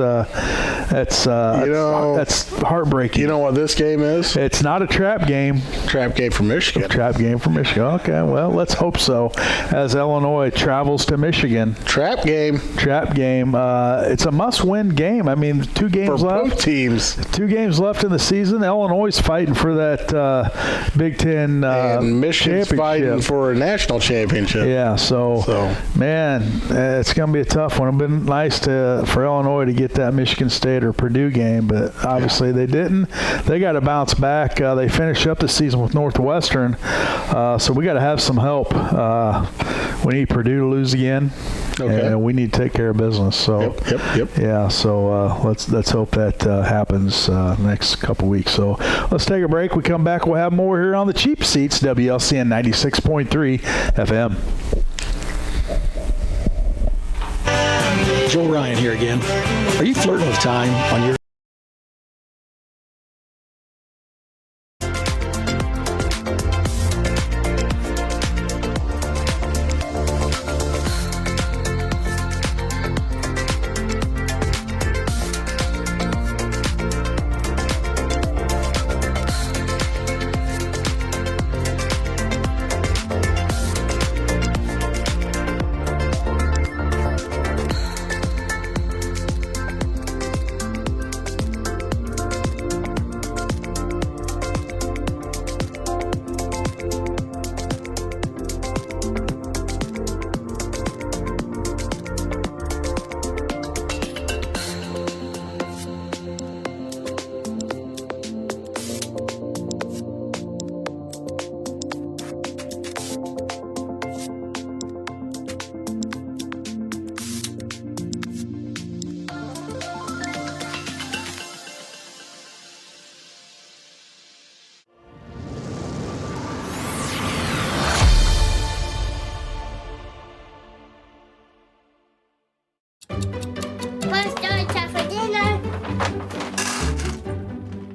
heartbreaking. You know what this game is? It's not a trap game. Trap game for Michigan. Trap game for Michigan. Okay, well, let's hope so. As Illinois travels to Michigan. Trap game. It's a must-win game. I mean, 2 games for left. Both teams. 2 games left in the season. Illinois is fighting for that Big Ten and Michigan's fighting for a national championship. Yeah, so man, it's going to be a tough one. It'd been nice for Illinois to get that Michigan State or Purdue game, but obviously they didn't. They got to bounce back. They finished up the season with Northwestern, so we got to have some help. We need Purdue to lose again. Okay. And we need to take care of business. So Yep. Yeah. So let's hope that happens next couple weeks. So let's take a break. We come back. We'll have more here on the Cheap Seats, WLCN 96.3 FM. Joe Ryan here again. Are you flirting with time on your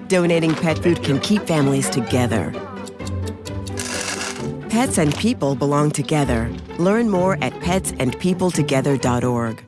Donating pet food can keep families together. Pets and people belong together. Learn more at petsandpeopletogether.org.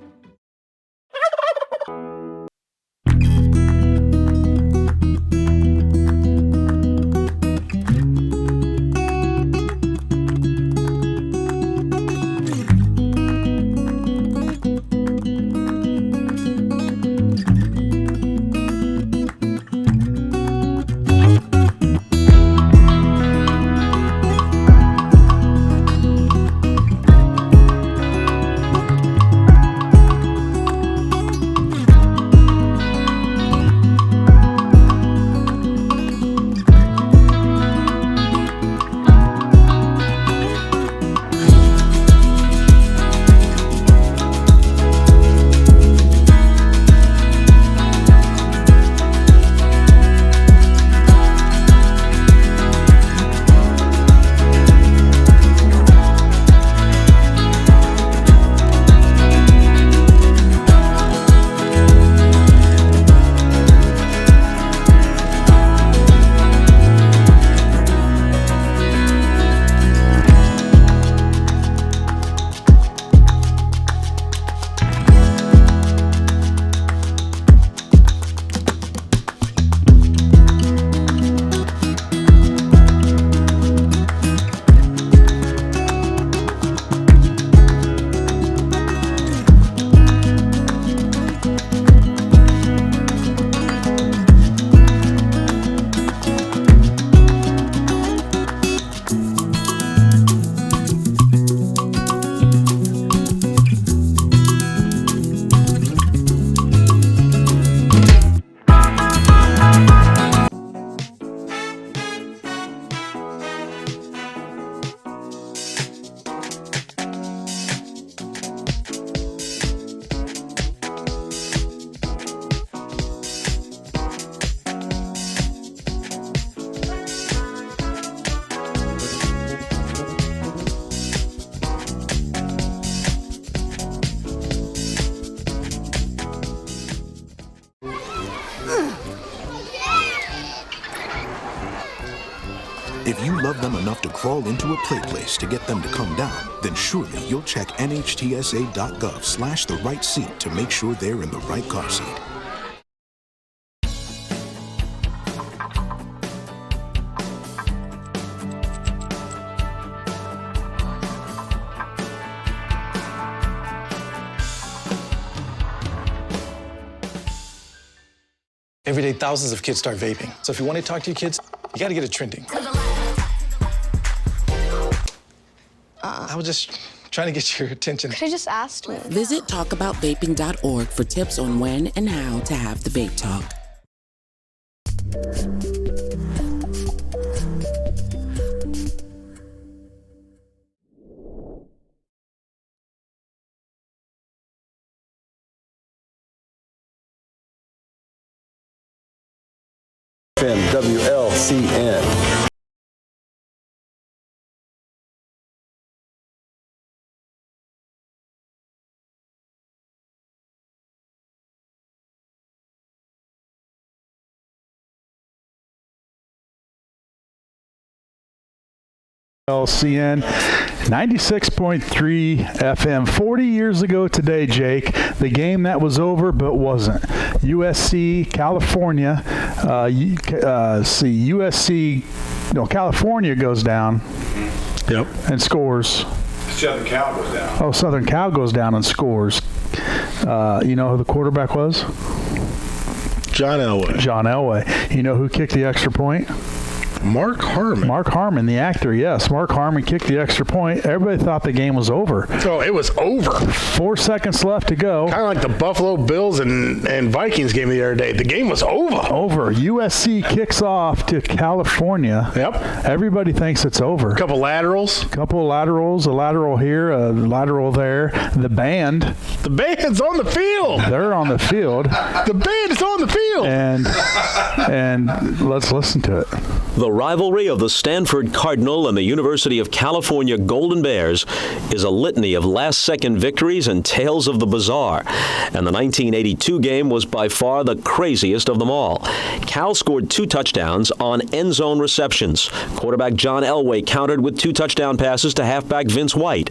If you love them enough to crawl into a play place to get them to come down, then surely you'll check nhtsa.gov/the right seat to make sure they're in the right car seat. Every day, thousands of kids start vaping. So if you want to talk to your kids, you got to get it trending. I was just trying to get your attention. Could have just asked me. Visit talkaboutVaping.org for tips on when and how to have the vape talk. WLCN. LCN 96.3 FM. 40 years ago today, Jake, the game that was over but wasn't. USC, California. California goes down. Yep. And scores. Southern Cal goes down. Oh, Southern Cal goes down and scores. You know who the quarterback was? John Elway. John Elway. You know who kicked the extra point? Mark Harmon. Mark Harmon, the actor, yes. Mark Harmon kicked the extra point. Everybody thought the game was over. Oh, it was over. 4 seconds left to go. Kind of like the Buffalo Bills and Vikings game the other day. The game was over. Over. USC kicks off to California. Yep. Everybody thinks it's over. Couple laterals. A lateral here, a lateral there. The band's on the field. They're on the field. The band is on the field. And let's listen to it. The rivalry of the Stanford Cardinal and the University of California Golden Bears is a litany of last-second victories and tales of the bizarre. And the 1982 game was by far the craziest of them all. Cal scored 2 touchdowns on end-zone receptions. Quarterback John Elway countered with 2 touchdown passes to halfback Vince White.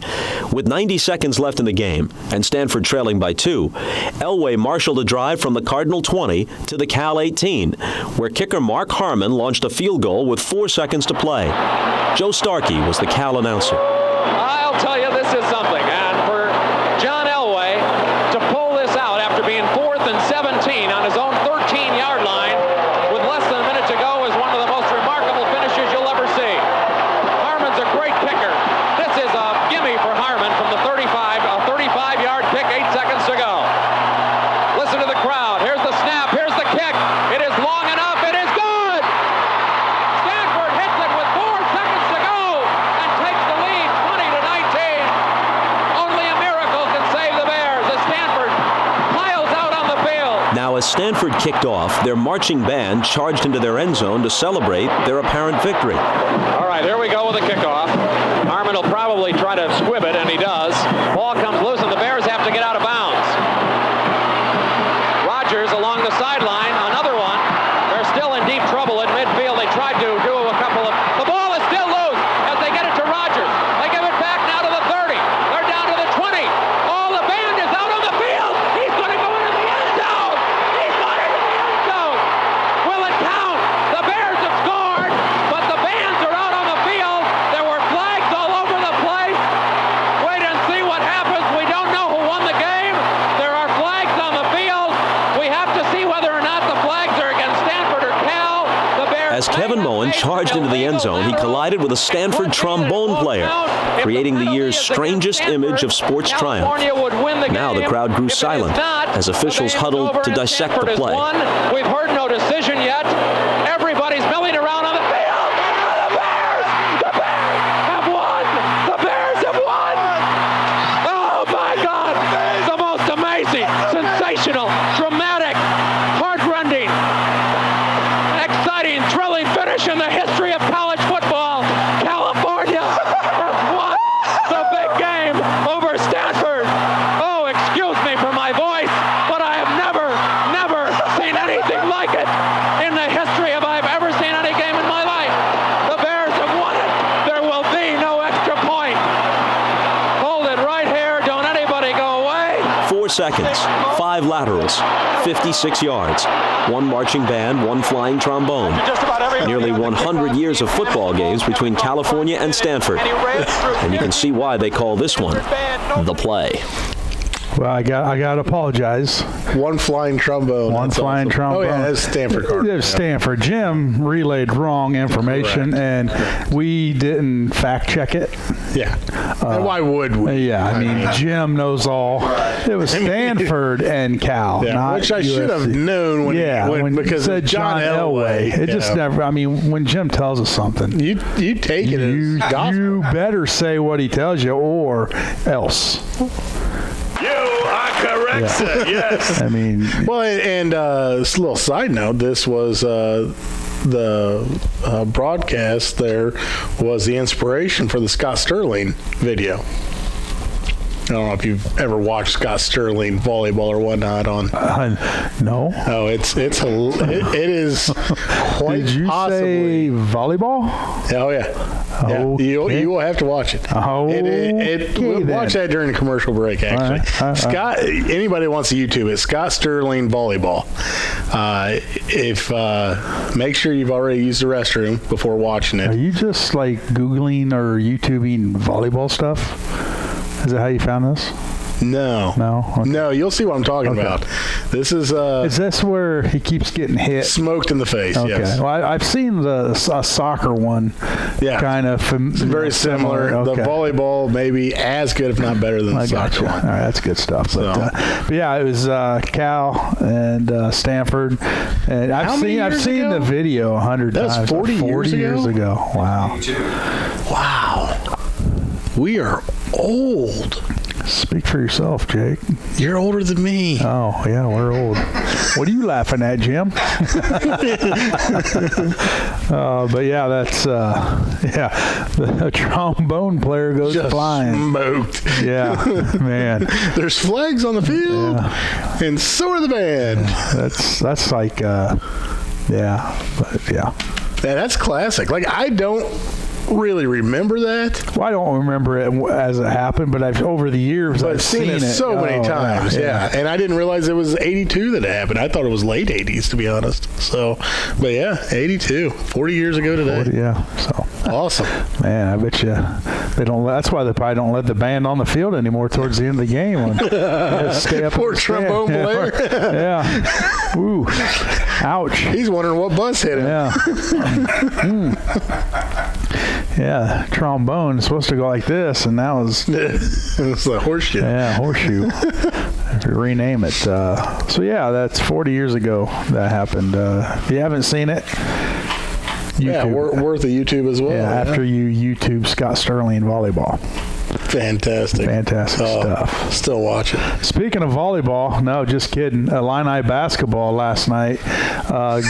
With 90 seconds left in the game and Stanford trailing by 2, Elway marshaled a drive from the Cardinal 20 to the Cal 18, where kicker Mark Harmon launched a field goal with 4 seconds to play. Joe Starkey was the Cal announcer. I'll tell you, this is something. And for John Elway to pull this out after being 4th and 17 on his own 13-yard line with less than a minute to go is one of the most remarkable finishes you'll ever see. Harmon's a great kicker. This is a gimme for Harmon from the 35-yard kick, 8 seconds to go. Listen to the crowd. Here's the snap. Here's the kick. It is long enough. It is good. Stanford hits it with 4 seconds to go and takes the lead 20-19. Only a miracle can save the Bears as Stanford piles out on the field. Now, as Stanford kicked off, their marching band charged into their end zone to celebrate their apparent victory. All right, here we go with the kickoff. Harmon will probably try to squib it, and he does. Ball comes loose, and the Bears have to get out of bounds. Rodgers along the sideline, another one. They're still in deep trouble at midfield. They tried to do a couple of... The ball is still loose as they get it to Rodgers. They give it back now to the 30. They're down to the 20. Oh, the band is out on the field. He's going to go into the end zone. He's gone into the end zone. Will it count? The Bears have scored, but the bands are out on the field. There were flags all over the place. Wait and see what happens. We don't know who won the game. There are flags on the field. We have to see whether or not the flags are against Stanford or Cal. The Bears. As Kevin Moen charged into the end zone, he collided with a Stanford trombone player, creating the year's strangest image of sports triumph. Now the crowd grew silent as officials huddled to dissect the play. We've heard no decision yet. Everybody's milling around on the field. The Bears have won. The Bears have won. Oh my God! The most amazing, sensational, dramatic, heart-rending, exciting, thrilling finish in the history of college football. California has won the big game over Stanford. Oh, excuse me for my voice, but I have never seen anything like it in the history of I've ever seen any game in my life. The Bears have won it. There will be no extra point. Hold it right here. Don't anybody go away. 4 seconds, 5 laterals, 56 yards, 1 marching band, 1 flying trombone. Nearly 100 years of football games between California and Stanford. And you can see why they call this one the play. Well, I got to apologize. 1 flying trombone. One flying awesome. trombone. Oh, yeah, that's Stanford. It was Stanford. Jim relayed wrong information, and we didn't fact check it. Yeah. And why would we? Yeah, I mean, Jim knows all. It was Stanford and Cal, not which I should have USC. known when he because said of John Elway. It just never, I mean, when Jim tells us something. You take it as gospel. You better say what he tells you or else. You are correct, sir. Yes. I mean, well, and just a little side note. This was the broadcast. There was the inspiration for the Scott Sterling video. I don't know if you've ever watched Scott Sterling volleyball or whatnot on. No. Oh, it is quite. Did you possibly say volleyball? Oh yeah. Yeah, Okay. you will have to watch it. We'll watch that during the commercial break, actually. All right. Scott, anybody wants to YouTube it, Scott Sterling Volleyball. Make sure you've already used the restroom before watching it. Are you just like Googling or YouTubing volleyball stuff? Is that how you found this? No. Okay. No, you'll see what I'm talking about. This is... is this where he keeps getting hit? Smoked in the face, okay. yes. Well, I've seen a soccer one. Yeah. Kind of very similar. Okay. The volleyball maybe as good, if not better than the soccer one. All right, that's good stuff. But yeah, it was Cal and Stanford. And I've seen the video 100 times. That's 40 years ago. Wow. Wow. We are old. Speak for yourself, Jake. You're older than me. Oh, yeah, we're old. What are you laughing at, Jim? But yeah, that's the trombone player goes just flying. Smoked. Yeah, man. There's flags on the field, and so are the band. That's like, but yeah. Yeah, that's classic. Like, I don't really remember that. Well, I don't remember it as it happened, but over the years I've seen it so many times. Yeah, and I didn't realize it was 82 that it happened. I thought it was late 80s, to be honest. So, but yeah, 82, 40 years ago today. 40, yeah. So awesome, man. I bet you they don't. That's why they probably don't let the band on the field anymore towards the end of the game. Stay up. Poor trombone player. Yeah. Ooh. Ouch. He's wondering what bus hit him. Yeah. Yeah, trombone is supposed to go like this, and that was it's a horseshoe. Yeah, horseshoe. If you rename it. So yeah, that's 40 years ago that happened. If you haven't seen it, YouTube. Yeah, worth a YouTube as well. Yeah, after you YouTube Scott Sterling volleyball. Fantastic stuff. Still watch it. Speaking of volleyball, no, just kidding. Illini basketball last night.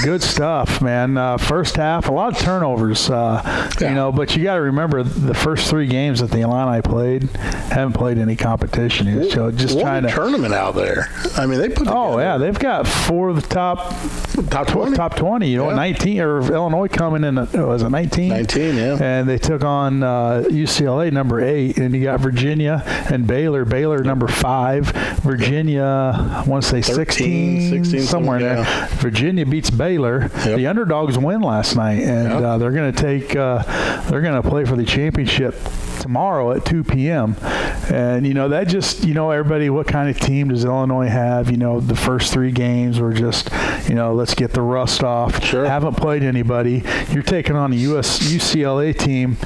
Good stuff, man. First half, a lot of turnovers. But you got to remember the first 3 games that the Illini played haven't played any competition yet. So just trying to tournament out there. I mean, they put. They've got 4 of the top 20. Top 20. 19 or Illinois coming in. Was it 19? 19, yeah. And they took on UCLA number 8. And you got Virginia and Baylor. Baylor number 5. Virginia, I want to say 16 somewhere in there. Virginia beats Baylor. Yep. The underdogs win last night, and they're going to play for the championship tomorrow at 2 p.m. And, that just, everybody, what kind of team does Illinois have? The first 3 games were just, let's get the rust off. Sure. Haven't played anybody. You're taking on a UCLA team.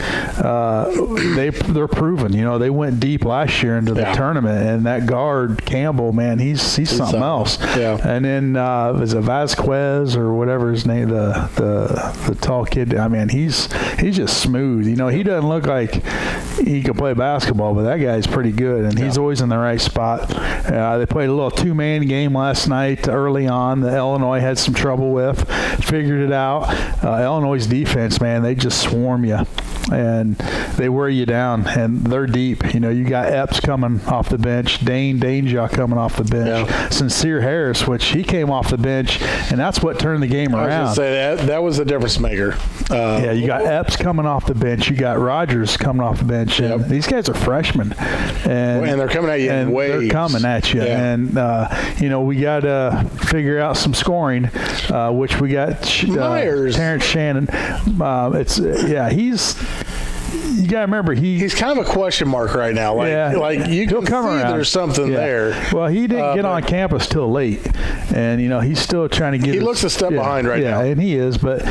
They're proven. They went deep last year into the tournament, and that guard Campbell, man, he's something else. Yeah. And then is it Vasquez or whatever his name, the tall kid? I mean, he's just smooth. He doesn't look like he can play basketball, but that guy's pretty good, and he's always in the right spot. They played a little 2-man game last night early on that Illinois had some trouble with. Figured it out. Illinois' defense, man, they just swarm you, and they wear you down, and they're deep. You got Epps coming off the bench, Dane Danger coming off the bench, Sincere Harris, which he came off the bench, and that's what turned the game around. I was going to say that was the difference maker. You got Epps coming off the bench. You got Rogers coming off the bench. And these guys are freshmen, and they're coming at you in waves. They're coming at you, and we got to figure out some scoring, which we got Terrence Shannon. You got to remember, he's kind of a question mark right now. Like you can see there's something there. Well, he didn't get on campus till late, and he's still trying to get. He looks a step behind right now. Yeah, and he is. But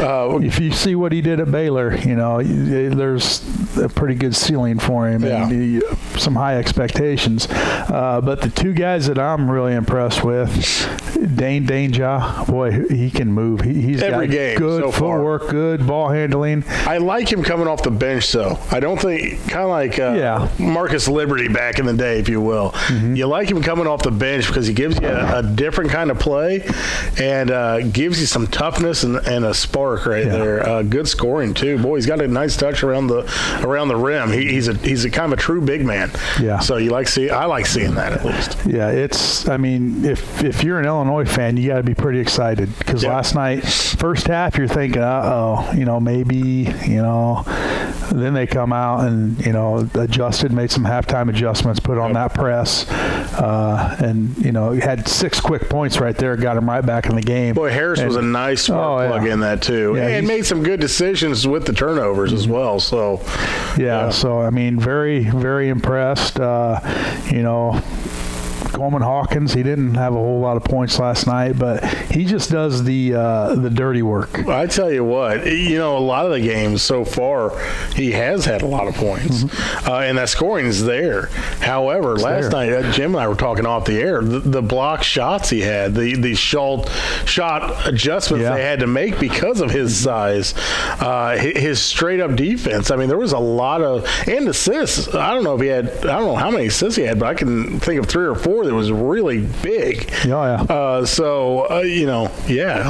if you see what he did at Baylor, there's a pretty good ceiling for him, and some high expectations. But the 2 guys that I'm really impressed with, Dane Danger, boy, he can move. He's every got game good so footwork, good ball handling. I like him coming off the bench, though. I don't think, kind of like Marcus Liberty back in the day, if you will. Mm-hmm. You like him coming off the bench because he gives you a different kind of play and gives you some toughness and a spark right there. Good scoring too. Boy, he's got a nice touch around the rim. He's a kind of a true big man. Yeah. So I like seeing that at least. Yeah, if you're an Illinois fan, you got to be pretty excited because last night, first half, you're thinking, maybe, then they come out and, adjusted, made some halftime adjustments, put on that press, and, had 6 quick points right there, got him right back in the game. Boy, Harris was a nice spark plug in that, too. Yeah, and made some good decisions with the turnovers as well. So, so, I mean, very, very impressed. Coleman Hawkins, he didn't have a whole lot of points last night, but he just does the dirty work. I tell you what, a lot of the games so far, he has had a lot of points, and that scoring is there. However, last night, Jim and I were talking off the air, the block shots he had, the shot adjustments they had to make because of his size, his straight-up defense. I mean, there was a lot of – and assists. I don't know how many assists he had, but I can think of 3 or 4 that was really big.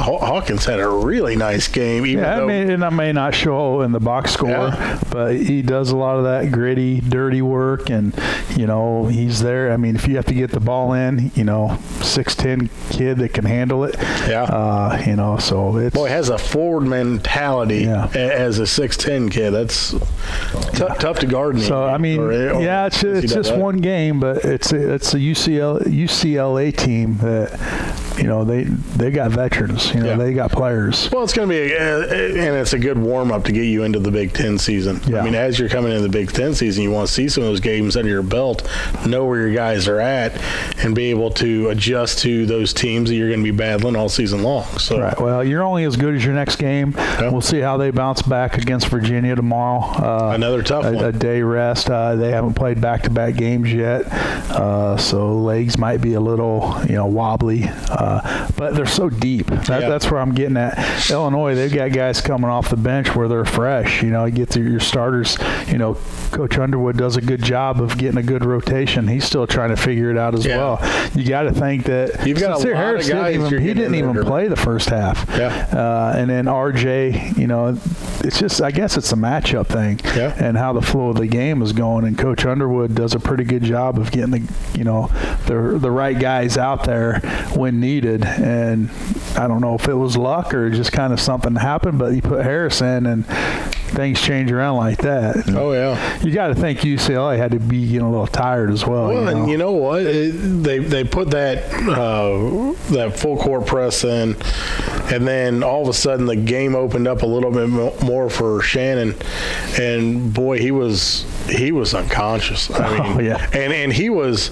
Hawkins had a really nice game. I may not show in the box score, but he does a lot of that gritty, dirty work, and he's there. I mean, if you have to get the ball in, 6'10" kid that can handle it. So it's has a forward mentality as a 6'10" kid. That's tough to guard. So I mean, it's just one game, but it's a UCLA team that they got veterans. They got players. Well, it's going to be and it's a good warm up to get you into the Big Ten season. I mean, as you're coming into the Big Ten season, you want to see some of those games under your belt, know where your guys are at, and be able to adjust to those teams that you're going to be battling all season long. So right. Well, you're only as good as your next game. We'll see how they bounce back against Virginia tomorrow. Another tough one. A day rest. They haven't played back-to-back games yet, so legs might be a little wobbly, but they're so deep. That's where I'm getting at. Illinois, they've got guys coming off the bench where they're fresh. You get your starters. Coach Underwood does a good job of getting a good rotation. He's still trying to figure it out as well. You got to think that you've got a lot Harris of guys. He didn't even play the first half. And then RJ, it's just, I guess it's a matchup thing and how the flow of the game is going. And Coach Underwood does a pretty good job of getting the right guys out there when needed. And I don't know if it was luck or just kind of something happened, but he put Harris in and things change around like that. You got to think UCLA had to be getting a little tired as well. And you know what? They put that full court press in, and then all of a sudden the game opened up a little bit more for Shannon, and boy, he was unconscious. I mean, and he was.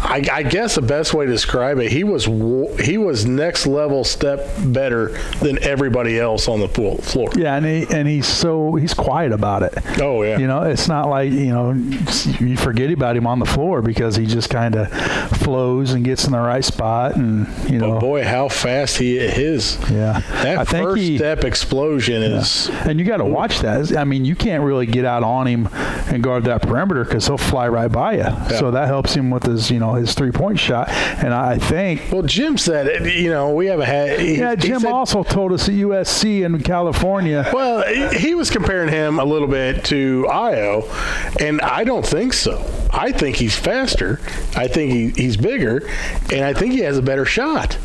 I guess the best way to describe it, he was next level step better than everybody else on the floor. Yeah, and he's quiet about it. Oh yeah. It's not like you forget about him on the floor because he just kind of flows and gets in the right spot, and But boy, how fast he is. Yeah, that first step explosion is. And you got to watch that. I mean, you can't really get out on him and guard that perimeter because he'll fly right by you. So that helps him with his 3-point shot. And I think Jim said we haven't had Jim also told us at USC in California. Well, he was comparing him a little bit to Io, and I don't think so. I think he's faster. I think he's bigger, and I think he has a better shot.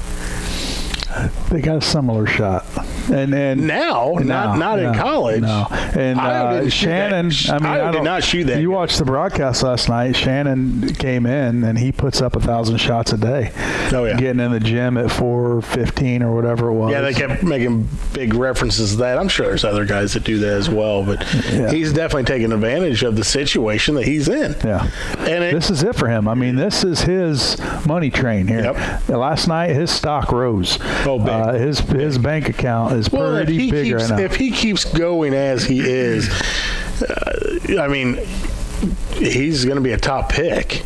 They got a similar shot. And now, not in college. No. And Shannon, I did not shoot that. You watched the broadcast last night. Shannon came in, and he puts up 1,000 shots a day. Oh, yeah. Getting in the gym at 4:15 or whatever it was. Yeah, they kept making big references to that. I'm sure there's other guys that do that as well, but he's definitely taking advantage of the situation that he's in. Yeah. And this is it for him. I mean, this is his money train here. Yep. Last night, his stock rose. Oh, big. His bank account is pretty big right now. If he keeps going as he is, I mean, he's going to be a top pick.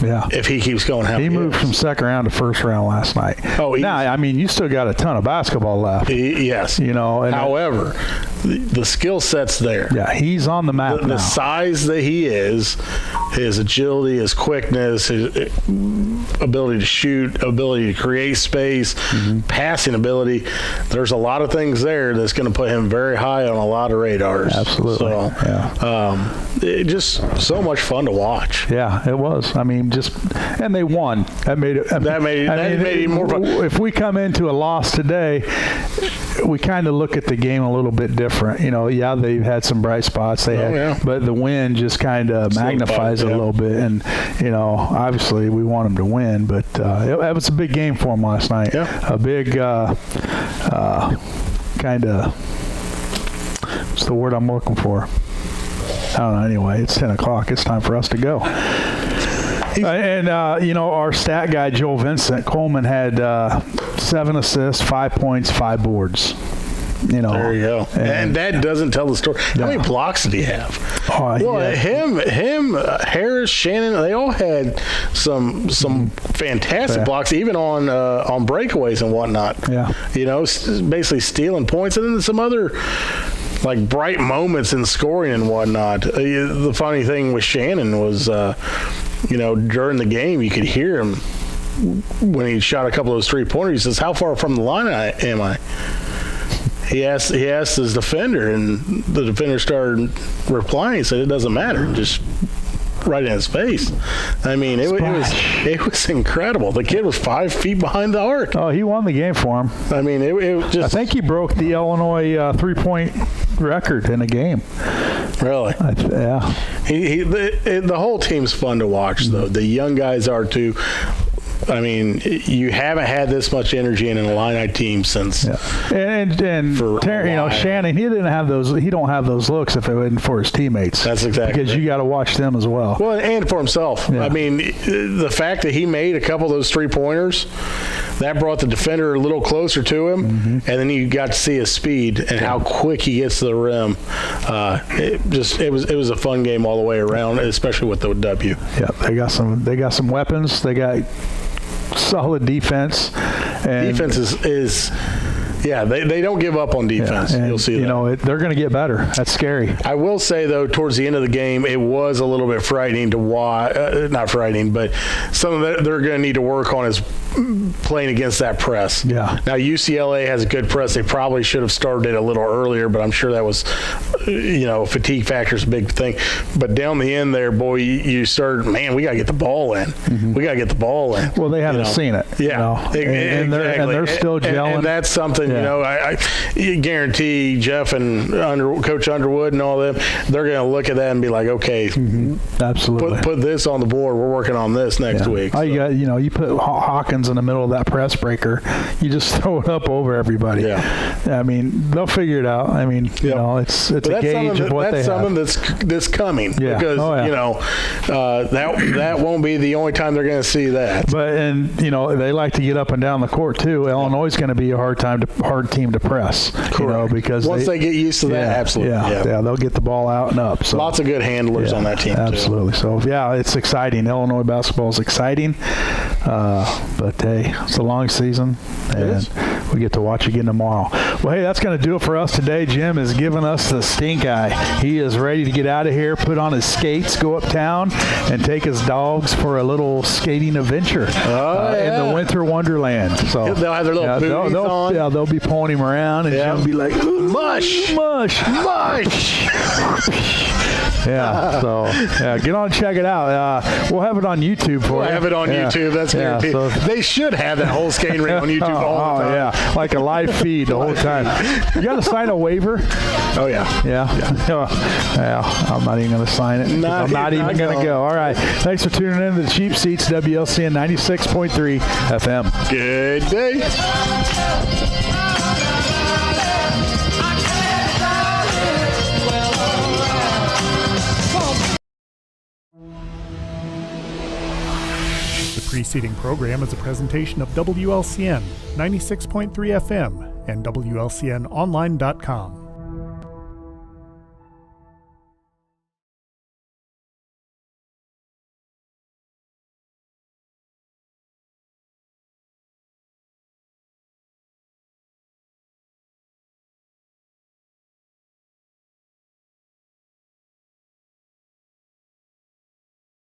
Yeah. If he keeps going how he moved from second round to first round last night. Oh, now, I mean, you still got a ton of basketball left. Yes. However, the skill set's there. Yeah, he's on the map now. The size that he is, his agility, his quickness, his ability to shoot, ability to create space, passing ability. There's a lot of things there that's going to put him very high on a lot of radars. Absolutely. So, just so much fun to watch. Yeah, it was. I mean, and they won. That made it. That made it more fun. If we come into a loss today, we kind of look at the game a little bit different. Yeah, they've had some bright spots. But the win just kind of magnifies it a little bit. And obviously we want them to win, but it was a big game for them last night. Yeah. A big kind of. What's the word I'm looking for? I don't know. Anyway, it's 10 o'clock. It's time for us to go. Our stat guy, Joel Vincent Coleman, had 7 assists, 5 points, 5 boards. There you go. And that doesn't tell the story. How many blocks did he have? Him, Harris, Shannon, they all had some fantastic blocks, even on breakaways and whatnot. Yeah. Basically stealing points, and then some other like bright moments in scoring and whatnot. The funny thing with Shannon was, during the game, you could hear him when he shot a couple of those 3-pointers. He says, "How far from the line am I?" He asked his defender, and the defender started replying. He said, "It doesn't matter. Just right in his face." I mean, it was incredible. The kid was 5 feet behind the arc. Oh, he won the game for him. I mean, it just. I think he broke the Illinois 3-point record in a game. Really? Yeah. The whole team's fun to watch, though. The young guys are too. I mean, you haven't had this much energy in an Illini team since. Yeah. And Shannon, he didn't have those. He don't have those looks if it wasn't for his teammates. That's exactly because you got to watch them as well. Well, and for himself. Yeah. I mean, the fact that he made a couple of those 3-pointers, that brought the defender a little closer to him, and then you got to see his speed and how quick he gets to the rim. It was a fun game all the way around, especially with the W. Yeah, they got some weapons. They got solid defense. And defense is they don't give up on defense. You'll see that. They're going to get better. That's scary. I will say, though, towards the end of the game, it was a little bit frightening to watch. Not frightening, but some of that they're going to need to work on is playing against that press. Yeah. Now, UCLA has a good press. They probably should have started it a little earlier, but I'm sure that was, fatigue factor is a big thing. But down the end there, boy, you started, man, we got to get the ball in. We got to get the ball in. Well, they haven't seen it. Yeah. And they're still gelling. And that's something, I guarantee Jeff and Coach Underwood and all them, they're going to look at that and be like, okay, absolutely, put this on the board. We're working on this next week. You got, you put Hawkins in the middle of that press breaker, you just throw it up over everybody. Yeah. I mean, they'll figure it out. I mean, it's a gauge of what they have. That's something that's coming. Yeah. Because, that won't be the only time they're going to see that. But, they like to get up and down the court, too. Illinois is going to be a hard team to press. Correct. Because once they get used to that, absolutely. Yeah, they'll get the ball out and up. So lots of good handlers on that team, absolutely. too. So, it's exciting. Illinois basketball is exciting. But, hey, it's a long season, and we get to watch again tomorrow. Well, hey, that's going to do it for us today. Jim has given us the stink eye. He is ready to get out of here, put on his skates, go uptown, and take his dogs for a little skating adventure in the Winter Wonderland. So they'll have their little booties on. Yeah, they'll be pulling him around, and Jim will be like, mush, mush, mush. Get on and check it out. We'll have it on YouTube for you. We'll have it on YouTube. That's guaranteed. So they should have that whole skating rink on YouTube all the time. Yeah, like a live feed the whole time. You got to sign a waiver? Oh, yeah. Yeah. I'm not even going to sign it. I'm not even going to go. All right. Thanks for tuning in to the Cheap Seats, WLCN 96.3 FM. Good day. The preceding program is a presentation of WLCN 96.3 FM and WLCNonline.com.